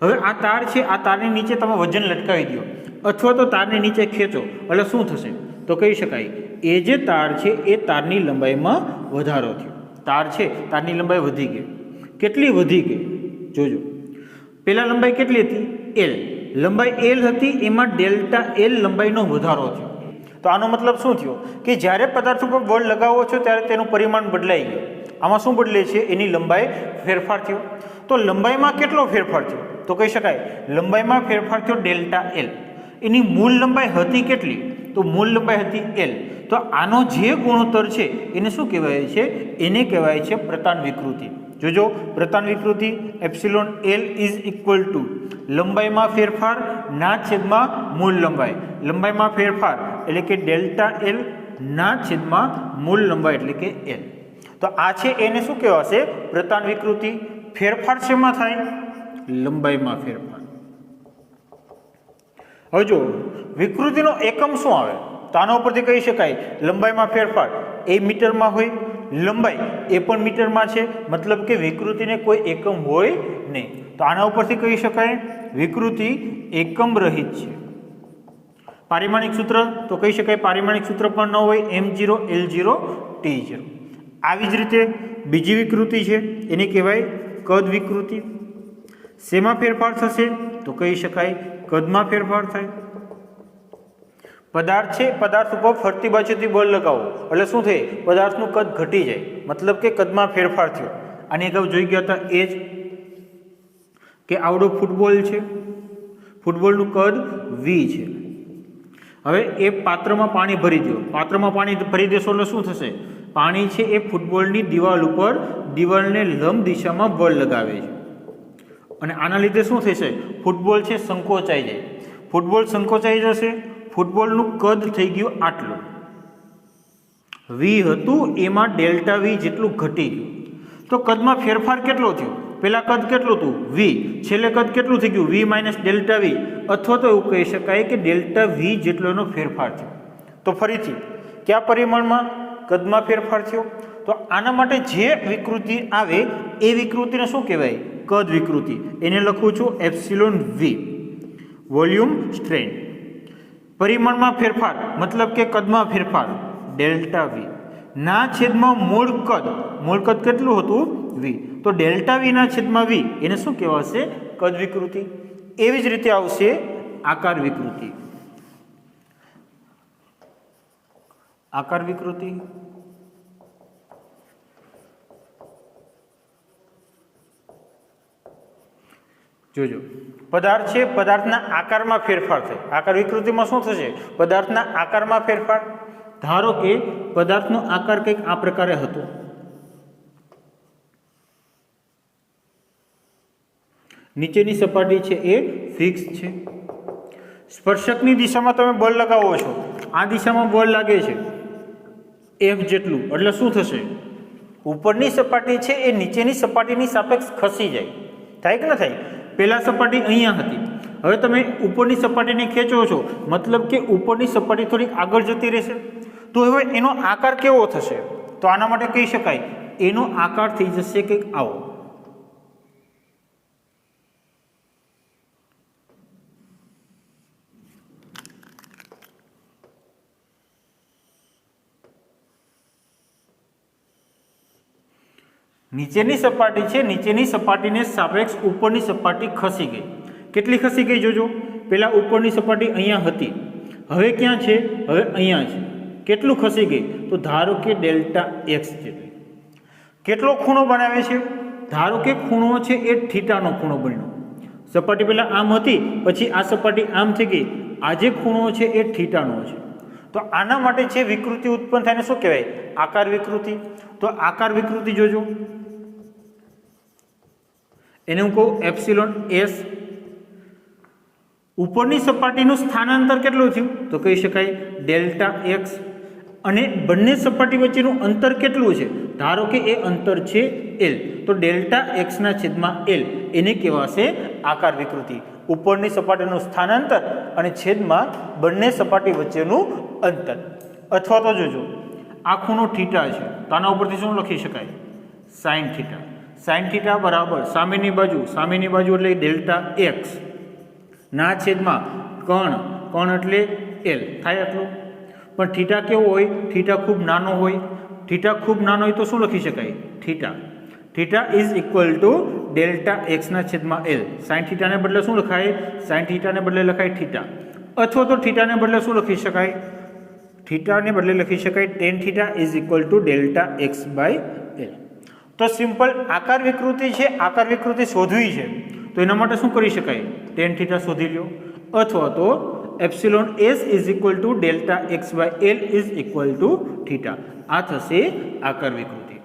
હવે આ તાર છે, આ તારની નીચે તમે વજન લટકાવી દો અથવા તો તારની નીચે ખેંચો એટલે શું થશે? તો કહી શકાય એ જે તાર છે એ તારની લંબાઈમાં વધારો થયો. તાર છે, તારની લંબાઈ વધી ગઈ. કેટલી વધી ગઈ? જોજો, પહેલા લંબાઈ કેટલી હતી? L. લંબાઈ L હતી, એમાં ડેલ્ટા L લંબાઈનો વધારો થયો. તો આનો મતલબ શું થયો? કે જ્યારે પદાર્થ ઉપર બળ લગાવો છો ત્યારે તેનું પરિમાણ બદલાઈ ગયું. આમાં શું બદલે છે? એની લંબાઈ ફેરફાર થયો. તો લંબાઈમાં કેટલો ફેરફાર થયો? તો કહી શકાય લંબાઈમાં ફેરફાર થયો ડેલ્ટા L. એની મૂળ લંબાઈ હતી કેટલી? તો મૂળ લંબાઈ હતી L. તો આનો જે ગુણોત્તર છે એને શું કહેવાય છે? એને કહેવાય છે પ્રતાન વિકૃતિ. જોજો, પ્રતાન વિકૃતિ epsilon L is equal two લંબાઈમાં ફેરફાર ના છેદમાં મૂળ લંબાઈ. લંબાઈમાં ફેરફાર એટલે કે ડેલ્ટા L ના છેદમાં મૂળ લંબાઈ એટલે કે L. તો આ છે એને શું કહેવાશે? પ્રતાન વિકૃતિ. ફેરફાર શેમાં થાય? લંબાઈમાં ફેરફાર. હવે જો વિકૃતિનો એકમ શું આવે? તો આના ઉપરથી કહી શકાય લંબાઈમાં ફેરફાર એ મીટરમાં હોય, લંબાઈ એ પણ મીટરમાં છે, મતલબ કે વિકૃતિને કોઈ એકમ હોય નહીં. તો આના ઉપરથી કહી શકાય વિકૃતિ એકમ રહિત છે. પારિમાણિક સૂત્ર તો કહી શકાય પારિમાણિક સૂત્ર પણ ન હોય, M0 L0 T0. આવી જ રીતે બીજી વિકૃતિ છે, એને કહેવાય કદ વિકૃતિ. શેમાં ફેરફાર થશે? તો કહી શકાય કદમાં ફેરફાર થાય. પદાર્થ છે, પદાર્થ ઉપર ફરતી બાજુથી બળ લગાવો એટલે શું થાય? પદાર્થનું કદ ઘટી જાય, મતલબ કે કદમાં ફેરફાર થયો. આની અગાઉ જોઈ ગયા હતા એ જ કે આવડો ફૂટબોલ છે, ફૂટબોલનું કદ V છે. હવે એ પાત્રમાં પાણી ભરી દો. પાત્રમાં પાણી ભરી દેશો એટલે શું થશે? પાણી છે એ ફૂટબોલની દિવાલ ઉપર દિવાલને લંબ દિશામાં બળ લગાવે છે, અને આના લીધે શું થશે? ફૂટબોલ છે સંકોચાઈ જાય. ફૂટબોલ સંકોચાઈ જશે. ફૂટબોલનું કદ થઈ ગયું આટલું. V હતું એમાં ડેલ્ટા V જેટલું ઘટી ગયું. તો કદમાં ફેરફાર કેટલો થયો? પહેલા કદ કેટલું હતું? V. છેલ્લે કદ કેટલું થઈ ગયું? V minus delta V. અથવા તો એવું કહી શકાય કે ડેલ્ટા V જેટલો એનો ફેરફાર થયો. તો ફરીથી કયા પરિમાણમાં? કદમાં ફેરફાર થયો. તો આના માટે જે વિકૃતિ આવે એ વિકૃતિને શું કહેવાય? કદ વિકૃતિ. એને લખું છું એપ્સિલોન V, વોલ્યુમ સ્ટ્રેન. પરિમાણમાં ફેરફાર મતલબ કે કદમાં ફેરફાર ડેલ્ટા V ના છેદમાં મૂળ કદ. મૂળ કદ કેટલું હતું? V. તો ડેલ્ટા V ના છેદમાં V એને શું કહેવાશે? કદ વિકૃતિ. એવી જ રીતે આવશે આકાર વિકૃતિ. આકાર વિકૃતિ જોજો, પદાર્થ છે, પદાર્થના આકારમાં ફેરફાર થાય. આકાર વિકૃતિમાં શું થશે? પદાર્થના આકારમાં ફેરફાર. ધારો કે પદાર્થનો આકાર કંઈક આ પ્રકારે હતો. નીચેની સપાટી છે એ ફિક્સ છે. સ્પર્શકની દિશામાં તમે બળ લગાવો છો, આ દિશામાં બળ લાગે છે F જેટલું, એટલે શું થશે? ઉપરની સપાટી છે એ નીચેની સપાટીની સાપેક્ષ ખસી જાય. થાય કે ન થાય? પહેલા સપાટી અહીંયા હતી, હવે તમે ઉપરની સપાટીને ખેંચો છો, મતલબ કે ઉપરની સપાટી થોડીક આગળ જતી રહેશે. તો હવે એનો આકાર કેવો થશે? તો આના માટે કહી શકાય એનો આકાર થઈ જશે કંઈક આવો. નીચેની સપાટી છે, નીચેની સપાટીને સાપેક્ષ ઉપરની સપાટી ખસી ગઈ. કેટલી ખસી ગઈ જોજો. પહેલા ઉપરની સપાટી અહીંયા હતી, હવે ક્યાં છે? હવે અહીંયા છે. કેટલું ખસી ગઈ? તો ધારો કે ડેલ્ટા એક્સ જેટલી. કેટલો ખૂણો બનાવે છે? ધારો કે ખૂણો છે એ થીટાનો ખૂણો બન્યો. સપાટી પહેલા આમ હતી, પછી આ સપાટી આમ થઈ ગઈ. આ જે ખૂણો છે એ થીટાનો છે. તો આના માટે જે વિકૃતિ ઉત્પન્ન થાય ને શું કહેવાય? આકાર વિકૃતિ. તો આકાર વિકૃતિ જોજો, એને હું કહું એપ્સિલોન એસ. ઉપરની સપાટીનું સ્થાનાંતર કેટલું થયું? તો કહી શકાય ડેલ્ટા એક્સ. અને બંને સપાટી વચ્ચેનું અંતર કેટલું છે? ધારો કે એ અંતર છે એલ. તો ડેલ્ટા એક્સના છેદમાં એલ, એને કહેવાશે આકાર વિકૃતિ. ઉપરની સપાટીનું સ્થાનાંતર અને છેદમાં બંને સપાટી વચ્ચેનું અંતર. અથવા તો જોજો, આ ખૂણો થીટા છે, તો આના ઉપરથી શું લખી શકાય? Sine theta. સાઇન થીટા બરાબર સામેની બાજુ એટલે ડેલ્ટા એક્સ ના છેદમાં કર્ણ એટલે એલ થાય એટલું. પણ થીટા કેવો હોય? થીટા ખૂબ નાનો હોય. થીટા ખૂબ નાનો હોય તો શું લખી શકાય? Theta is equal to delta એક્સના છેદમાં એલ. સાઇન થીટાને બદલે શું લખાય? સાઇન થીટાને બદલે લખાય થીટા. અથવા તો થીટાને બદલે શું લખી શકાય? થીટાને બદલે લખી શકાય tan theta is equal to delta x by L. તો સિમ્પલ આકાર વિકૃતિ છે, આકાર વિકૃતિ શોધવી છે તો એના માટે શું કરી શકાય? ટેન થીટા શોધી લો. અથવા તો epsilon S is equal to delta x by L is equal to theta. આ થશે આકાર વિકૃતિ.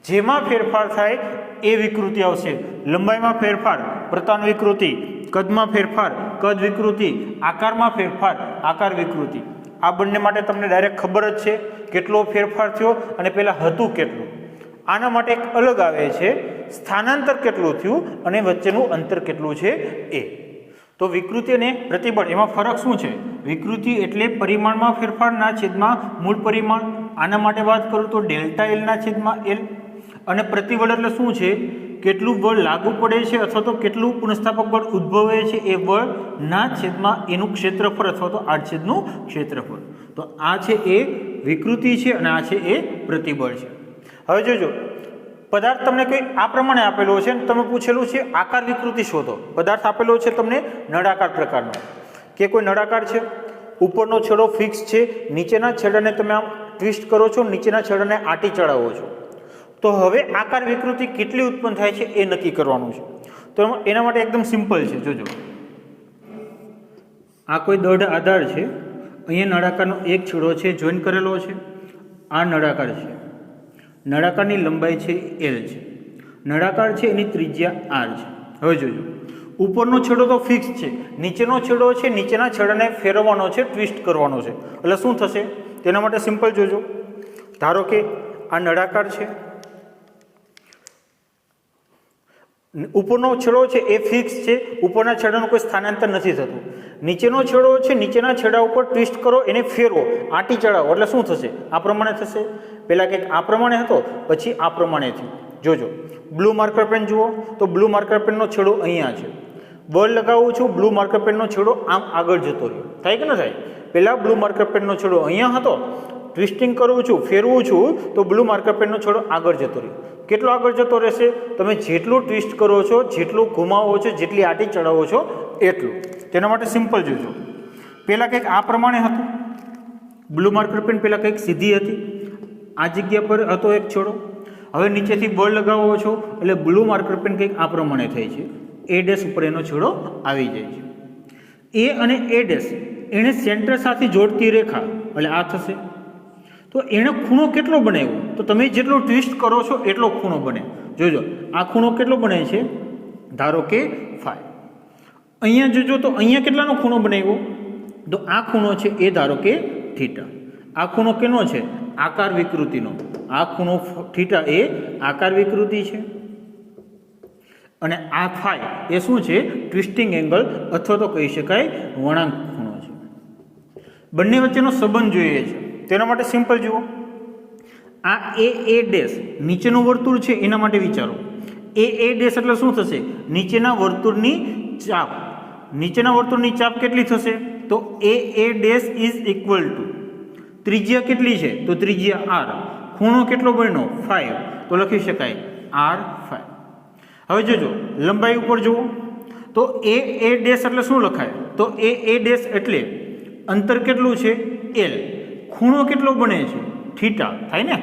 જેમાં ફેરફાર થાય એ વિકૃતિ આવશે. લંબાઈમાં ફેરફાર પ્રતાન વિકૃતિ, કદમાં ફેરફાર કદ વિકૃતિ, આકારમાં ફેરફાર આકાર વિકૃતિ. આ બંને માટે તમને ડાયરેક્ટ ખબર જ છે કેટલો ફેરફાર થયો અને પહેલાં હતું કેટલું. આના માટે એક અલગ આવે છે સ્થાનાંતર કેટલું થયું અને વચ્ચેનું અંતર કેટલું છે એ. તો વિકૃતિ અને પ્રતિબળ એમાં ફરક શું છે? વિકૃતિ એટલે પરિમાણમાં ફેરફારના છેદમાં મૂળ પરિમાણ. આના માટે વાત કરું તો ડેલ્ટા એલના છેદમાં એલ. અને પ્રતિબળ એટલે શું છે? કેટલું બળ લાગુ પડે છે અથવા તો કેટલું પુનઃસ્થાપક બળ ઉદ્ભવે છે એ બળના છેદમાં એનું ક્ષેત્રફળ અથવા તો આડછેદનું ક્ષેત્રફળ. તો આ છે એ વિકૃતિ છે અને આ છે એ પ્રતિબળ છે. હવે જોજો, પદાર્થ તમને કંઈ આ પ્રમાણે આપેલો છે અને તમે પૂછેલું છે આકાર વિકૃતિ શોધો. પદાર્થ આપેલો છે તમને નળાકાર પ્રકારનો, કે કોઈ નળાકાર છે, ઉપરનો છેડો ફિક્સ છે, નીચેના છેડાને તમે આમ ટ્વિસ્ટ કરો છો, નીચેના છેડાને આંટી ચડાવો છો. તો હવે આકાર વિકૃતિ કેટલી ઉત્પન્ન થાય છે એ નક્કી કરવાનું છે. તો એના માટે એકદમ સિમ્પલ છે. જોજો, આ કોઈ દઢ આધાર છે, અહીંયા નળાકારનો એક છેડો છે, જોઈન કરેલો છે. આ નળાકાર છે, નળાકારની લંબાઈ છે એલ છે, નળાકાર છે એની ત્રિજ્યા આર છે. હવે જોજો, ઉપરનો છેડો તો ફિક્સ છે, નીચેનો છેડો છે, નીચેના છેડાને ફેરવવાનો છે, ટ્વિસ્ટ કરવાનો છે. એટલે શું થશે તેના માટે સિમ્પલ જોજો. ધારો કે આ નળાકાર છે, ઉપરનો છેડો છે એ ફિક્સ છે, ઉપરના છેડાનું કોઈ સ્થાનાંતર નથી થતું. નીચેનો છેડો છે, નીચેના છેડા ઉપર ટ્વિસ્ટ કરો, એને ફેરવો, આંટી ચડાવો, એટલે શું થશે? આ પ્રમાણે થશે. પહેલાં કંઈક આ પ્રમાણે હતો, પછી આ પ્રમાણે થયું. જોજો, બ્લુ માર્કર પેન જુઓ તો બ્લુ માર્કર પેનનો છેડો અહીંયા છે, બળ લગાવું છું, બ્લુ માર્કર પેનનો છેડો આમ આગળ જતો રહ્યો. થાય કે ન થાય? પહેલાં બ્લુ માર્કર પેનનો છેડો અહીંયા હતો, ટ્વિસ્ટિંગ કરું છું, ફેરવું છું, તો બ્લુ માર્કર પેનનો છેડો આગળ જતો રહ્યો. કેટલો આગળ જતો રહેશે? તમે જેટલું ટ્વિસ્ટ કરો છો, જેટલું ઘુમાવો છો, જેટલી આંટી ચડાવો છો એટલું. તેના માટે સિમ્પલ જોજો. પહેલાં કંઈક આ પ્રમાણે હતું, બ્લુ માર્કર પેન પહેલાં કંઈક સીધી હતી, આ જગ્યા પર હતો એક છેડો. હવે નીચેથી બળ લગાવો છો એટલે બ્લુ માર્કર પેન કંઈક આ પ્રમાણે થાય છે, એ ડેશ ઉપર એનો છેડો આવી જાય છે. એ અને એ ડેશ એણે સેન્ટર સાથે જોડતી રેખા એટલે આ થશે. તો એણે ખૂણો કેટલો બનાવ્યો? તો તમે જેટલો ટ્વિસ્ટ કરો છો એટલો ખૂણો બને. જોજો આ ખૂણો કેટલો બને છે, ધારો કે 5. અહીંયા જોજો તો અહીંયા કેટલાનો ખૂણો બનાવ્યો? તો આ ખૂણો છે એ ધારો કે થીટા. આ ખૂણો કેનો છે? આકાર વિકૃતિનો. આ ખૂણો થીટા એ આકાર વિકૃતિ છે અને આ ફાઈ એ શું છે? ટ્વિસ્ટિંગ એંગલ અથવા તો કહી શકાય વળાંક ખૂણો છે. બંને વચ્ચેનો સંબંધ જોઈએ છે. તેના માટે સિમ્પલ જુઓ, આ એ ડેશ નીચેનું વર્તુળ છે એના માટે વિચારો. એ ડેશ એટલે શું થશે? નીચેના વર્તુળની ચાપ. નીચેના વર્તુળની ચાપ કેટલી થશે? તો એ ડેશ ઇઝ ઇક્વલ ટુ ત્રિજ્યા કેટલી છે? તો ત્રિજ્યા r. ખૂણો કેટલો બન્યો? 5. તો લખી શકાય r5. હવે જોજો લંબાઈ ઉપર જુઓ તો એ ડેશ એટલે શું લખાય? તો એ ડેશ એટલે અંતર કેટલું છે? l. ખૂણો કેટલો બને છે? થીટા થાય ને.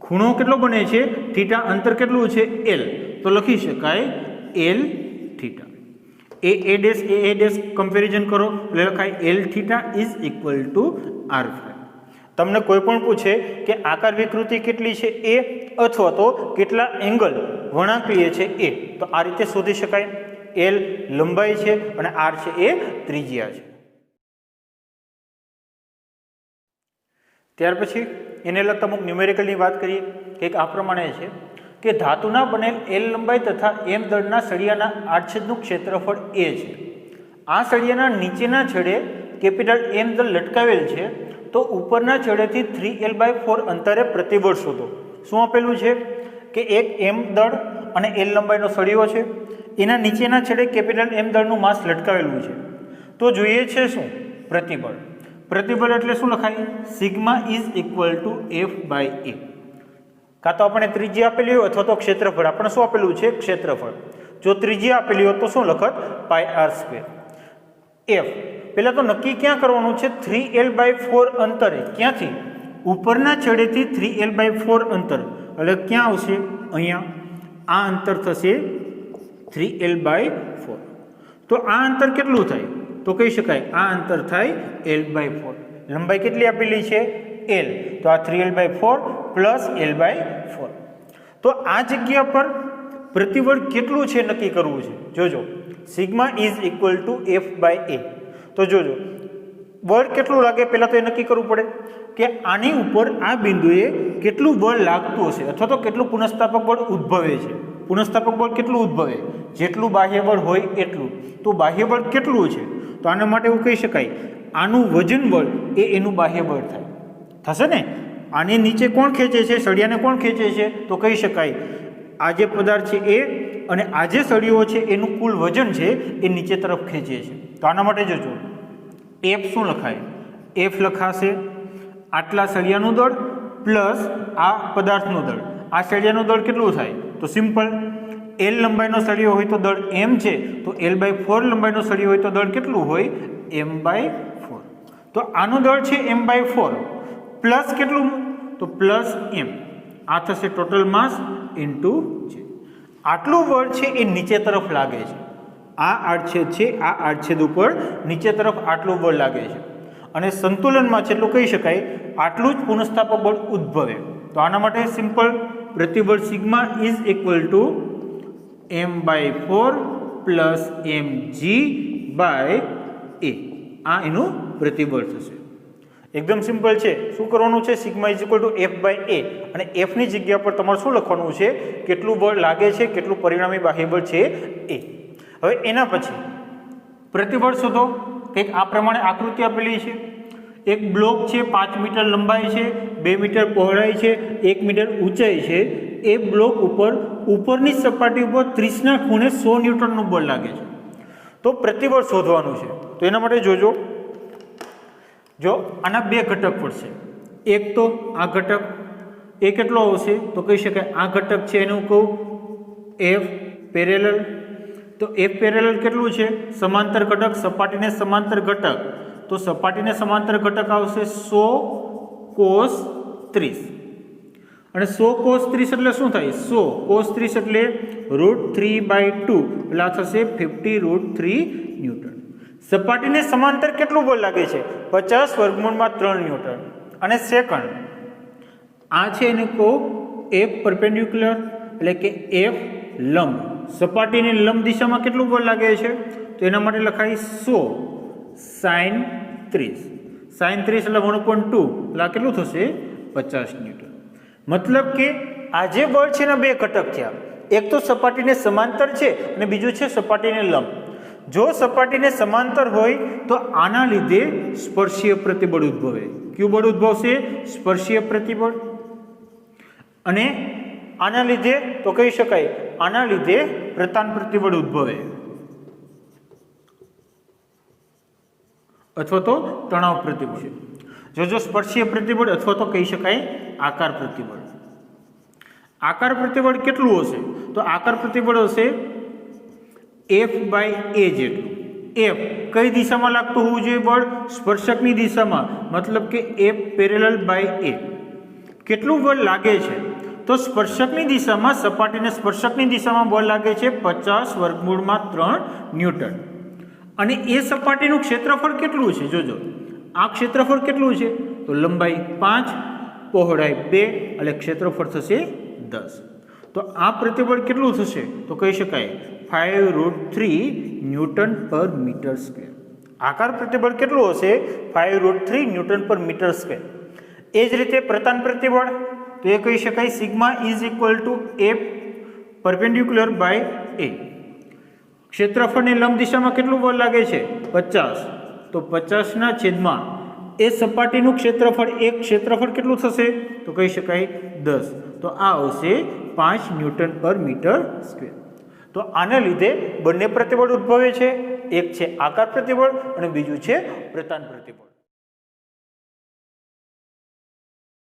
ખૂણો કેટલો બને છે? થીટા. અંતર કેટલું છે? l. તો લખી શકાય l થીટા. એ ડેશ કમ્પેરિઝન કરો એટલે લખાય l theta is equal two r5. તમને કોઈ પણ પૂછે કે આકાર વિકૃતિ કેટલી છે એ, અથવા તો કેટલા એંગલ વળાંકીય છે એ, તો આ રીતે શોધી શકાય. l લંબાઈ છે અને r છે એ ત્રિજ્યા છે. ત્યાર પછી એને લગતા અમુક ન્યુમેરિકલની વાત કરીએ. કંઈક આ પ્રમાણે છે કે ધાતુના બનેલ l લંબાઈ તથા m દળના સળિયાના આડછેદનું ક્ષેત્રફળ a છે. આ સળિયાના નીચેના છેડે કેપિટલ M દળ લટકાવેલ છે, તો ઉપરના છેડેથી 3l/4 અંતરે પ્રતિબળ શોધો. શું આપેલું છે કે એક m દળ અને l લંબાઈનો સળિયો છે, એના નીચેના છેડે કેપિટલ M દળનું માસ લટકાવેલું છે. તો જોઈએ છે શું? પ્રતિબળ. પ્રતિબળ એટલે શું લખાય? Sigma is equal two F/A. કાં તો આપણે ત્રિજ્યા આપેલી હોય અથવા તો ક્ષેત્રફળ. આપણે શું આપેલું છે? ક્ષેત્રફળ. જો ત્રિજ્યા આપેલી હોય તો શું લખત? πr². F પહેલાં તો નક્કી ક્યાં કરવાનું છે? 3l/4 અંતરે. ક્યાંથી? ઉપરના છેડેથી 3l/4 અંતર એટલે ક્યાં આવશે? અહીંયા. આ અંતર થશે 3l/4. તો આ અંતર કેટલું થાય? તો કહી શકાય આ અંતર થાય l/4. લંબાઈ કેટલી આપેલી છે? l. તો આ 3l/4 પ્લસ l/4. તો આ જગ્યા પર પ્રતિબળ કેટલું છે નક્કી કરવું છે. જોજો sigma is equal two F/A. તો જોજો બળ કેટલું લાગે પહેલાં તો એ નક્કી કરવું પડે કે આની ઉપર આ બિંદુએ કેટલું બળ લાગતું હશે અથવા તો કેટલું પુનઃસ્થાપક બળ ઉદ્ભવે છે. પુનઃસ્થાપક બળ કેટલું ઉદ્ભવે? જેટલું બાહ્ય બળ હોય એટલું. તો બાહ્ય બળ કેટલું છે? તો આના માટે એવું કહી શકાય આનું વજન બળ એ એનું બાહ્ય બળ થાય. થશે ને? આની નીચે કોણ ખેંચે છે? સળિયાને કોણ ખેંચે છે? તો કહી શકાય આ જે પદાર્થ છે એ અને આ જે સળિયો છે એનું કુલ વજન છે એ નીચે તરફ ખેંચે છે. તો આના માટે જોજો F શું લખાય? F લખાશે આટલા સળિયાનું દળ પ્લસ આ પદાર્થનું દળ. આ સળિયાનું દળ કેટલું થાય? તો સિમ્પલ l લંબાઈનો સળિયો હોય તો દળ m છે, તો l/4 લંબાઈનો સળિયો હોય તો દળ કેટલું હોય? m/4. તો આનું દળ છે m/4 પ્લસ કેટલું? તો પ્લસ m. આ થશે ટોટલ માસ ઇન્ટુ જે. આટલું બળ છે એ નીચે તરફ લાગે છે. આ આડછેદ છે, આ આડછેદ ઉપર નીચે તરફ આટલું બળ લાગે છે અને સંતુલનમાં છે એટલું કહી શકાય આટલું જ પુનઃસ્થાપક બળ ઉદ્ભવે. તો આના માટે સિમ્પલ પ્રતિબળ sigma is equal to m/4 plus mg/a. આ એનું પ્રતિબળ થશે. એકદમ સિમ્પલ છે. શું કરવાનું છે? Sigma is equal two F/A અને Fની જગ્યા પર તમારે શું લખવાનું છે? કેટલું બળ લાગે છે, કેટલું પરિણામી બાહ્ય બળ છે એ. હવે એના પછી પ્રતિબળ શોધો. કંઈક આ પ્રમાણે આકૃતિ આપેલી છે. એક બ્લોક છે, 5 મીટર લંબાઈ છે, 2 મીટર પહોળાઈ છે, 1 મીટર ઊંચાઈ છે. એ બ્લોક ઉપર ઉપરની સપાટી ઉપર 30ના ખૂણે 100 ન્યૂટનનું બળ લાગે છે. તો પ્રતિબળ શોધવાનું છે. તો એના માટે જોજો જો આના બે ઘટક પડશે. એક તો આ ઘટક એ કેટલો આવશે? તો કહી શકાય આ ઘટક છે એનું કહું F પેરેલલ તો એફ પેરેલલ કેટલું છે? સમાંતર ઘટક, સપાટીને સમાંતર ઘટક, તો સપાટીને સમાંતર ઘટક આવશે 100 cos 30 અને 100 cos 30 એટલે શું થાય? 100 cos 30 એટલે √3/2 એટલે આ થશે 50√3 ન્યૂટન. સપાટીને સમાંતર કેટલું બળ લાગે છે? 50√3 ન્યૂટન. અને સેકન્ડ આ છે એને કહો એફ પરપેન્ડિક્યુલર એટલે કે એફ લંબ. સપાટીની લંબ દિશામાં કેટલું બળ લાગે છે? તો એના માટે લખાય 100 sin 30. sin 30 એટલે 1/2 એટલે આ કેટલું થશે? 50 ન્યૂટન. મતલબ કે આ જે બળ છે એના બે ઘટક થયા. એક તો સપાટીને સમાંતર છે અને બીજું છે સપાટીને લંબ. જો સપાટીને સમાંતર હોય તો આના લીધે સ્પર્શીય પ્રતિબળ ઉદ્ભવે. કયું બળ ઉદ્ભવશે? સ્પર્શીય પ્રતિબળ. અને આના લીધે તો કહી શકાય આના લીધે પ્રતાન પ્રતિબળ ઉદ્ભવે અથવા તો તણાવ પ્રતિબળ. જો સ્પર્શીય પ્રતિબળ અથવા તો કહી શકાય આકાર પ્રતિબળ. આકાર પ્રતિબળ કેટલું હશે? તો આકાર પ્રતિબળ હશે F/a જેટલું. F કઈ દિશામાં લાગતું હોવું જોઈએ બળ? સ્પર્શકની દિશામાં, મતલબ કે F પેરેલલ બાય a. કેટલું બળ લાગે છે? તો સ્પર્શકની દિશામાં, સપાટીને સ્પર્શકની દિશામાં બળ લાગે છે 50√3 ન્યૂટન. અને એ સપાટીનું ક્ષેત્રફળ કેટલું છે? જોજો આ ક્ષેત્રફળ કેટલું છે? તો લંબાઈ 5, પહોળાઈ 2 એટલે ક્ષેત્રફળ થશે 10. તો આ પ્રતિબળ કેટલું થશે? તો કહી શકાય 5√3 ન્યૂટન પર મીટર સ્ક્વેર. આકાર પ્રતિબળ કેટલું હશે? 5√3 ન્યૂટન પર મીટર સ્ક્વેર. એ જ રીતે પ્રતાન પ્રતિબળ તો એ કહી શકાય sigma is equal to F perpendicular by A. ક્ષેત્રફળની લંબ દિશામાં કેટલું બળ લાગે છે? 50. તો 50ના છેદમાં એ સપાટીનું ક્ષેત્રફળ, એક ક્ષેત્રફળ કેટલું થશે? તો કહી શકાય 10. તો આ આવશે 5 ન્યૂટન પર મીટર સ્ક્વેર. તો આને લીધે બંને પ્રતિબળ ઉદ્ભવે છે. એક છે આકાર પ્રતિબળ અને બીજું છે પ્રતાન પ્રતિબળ.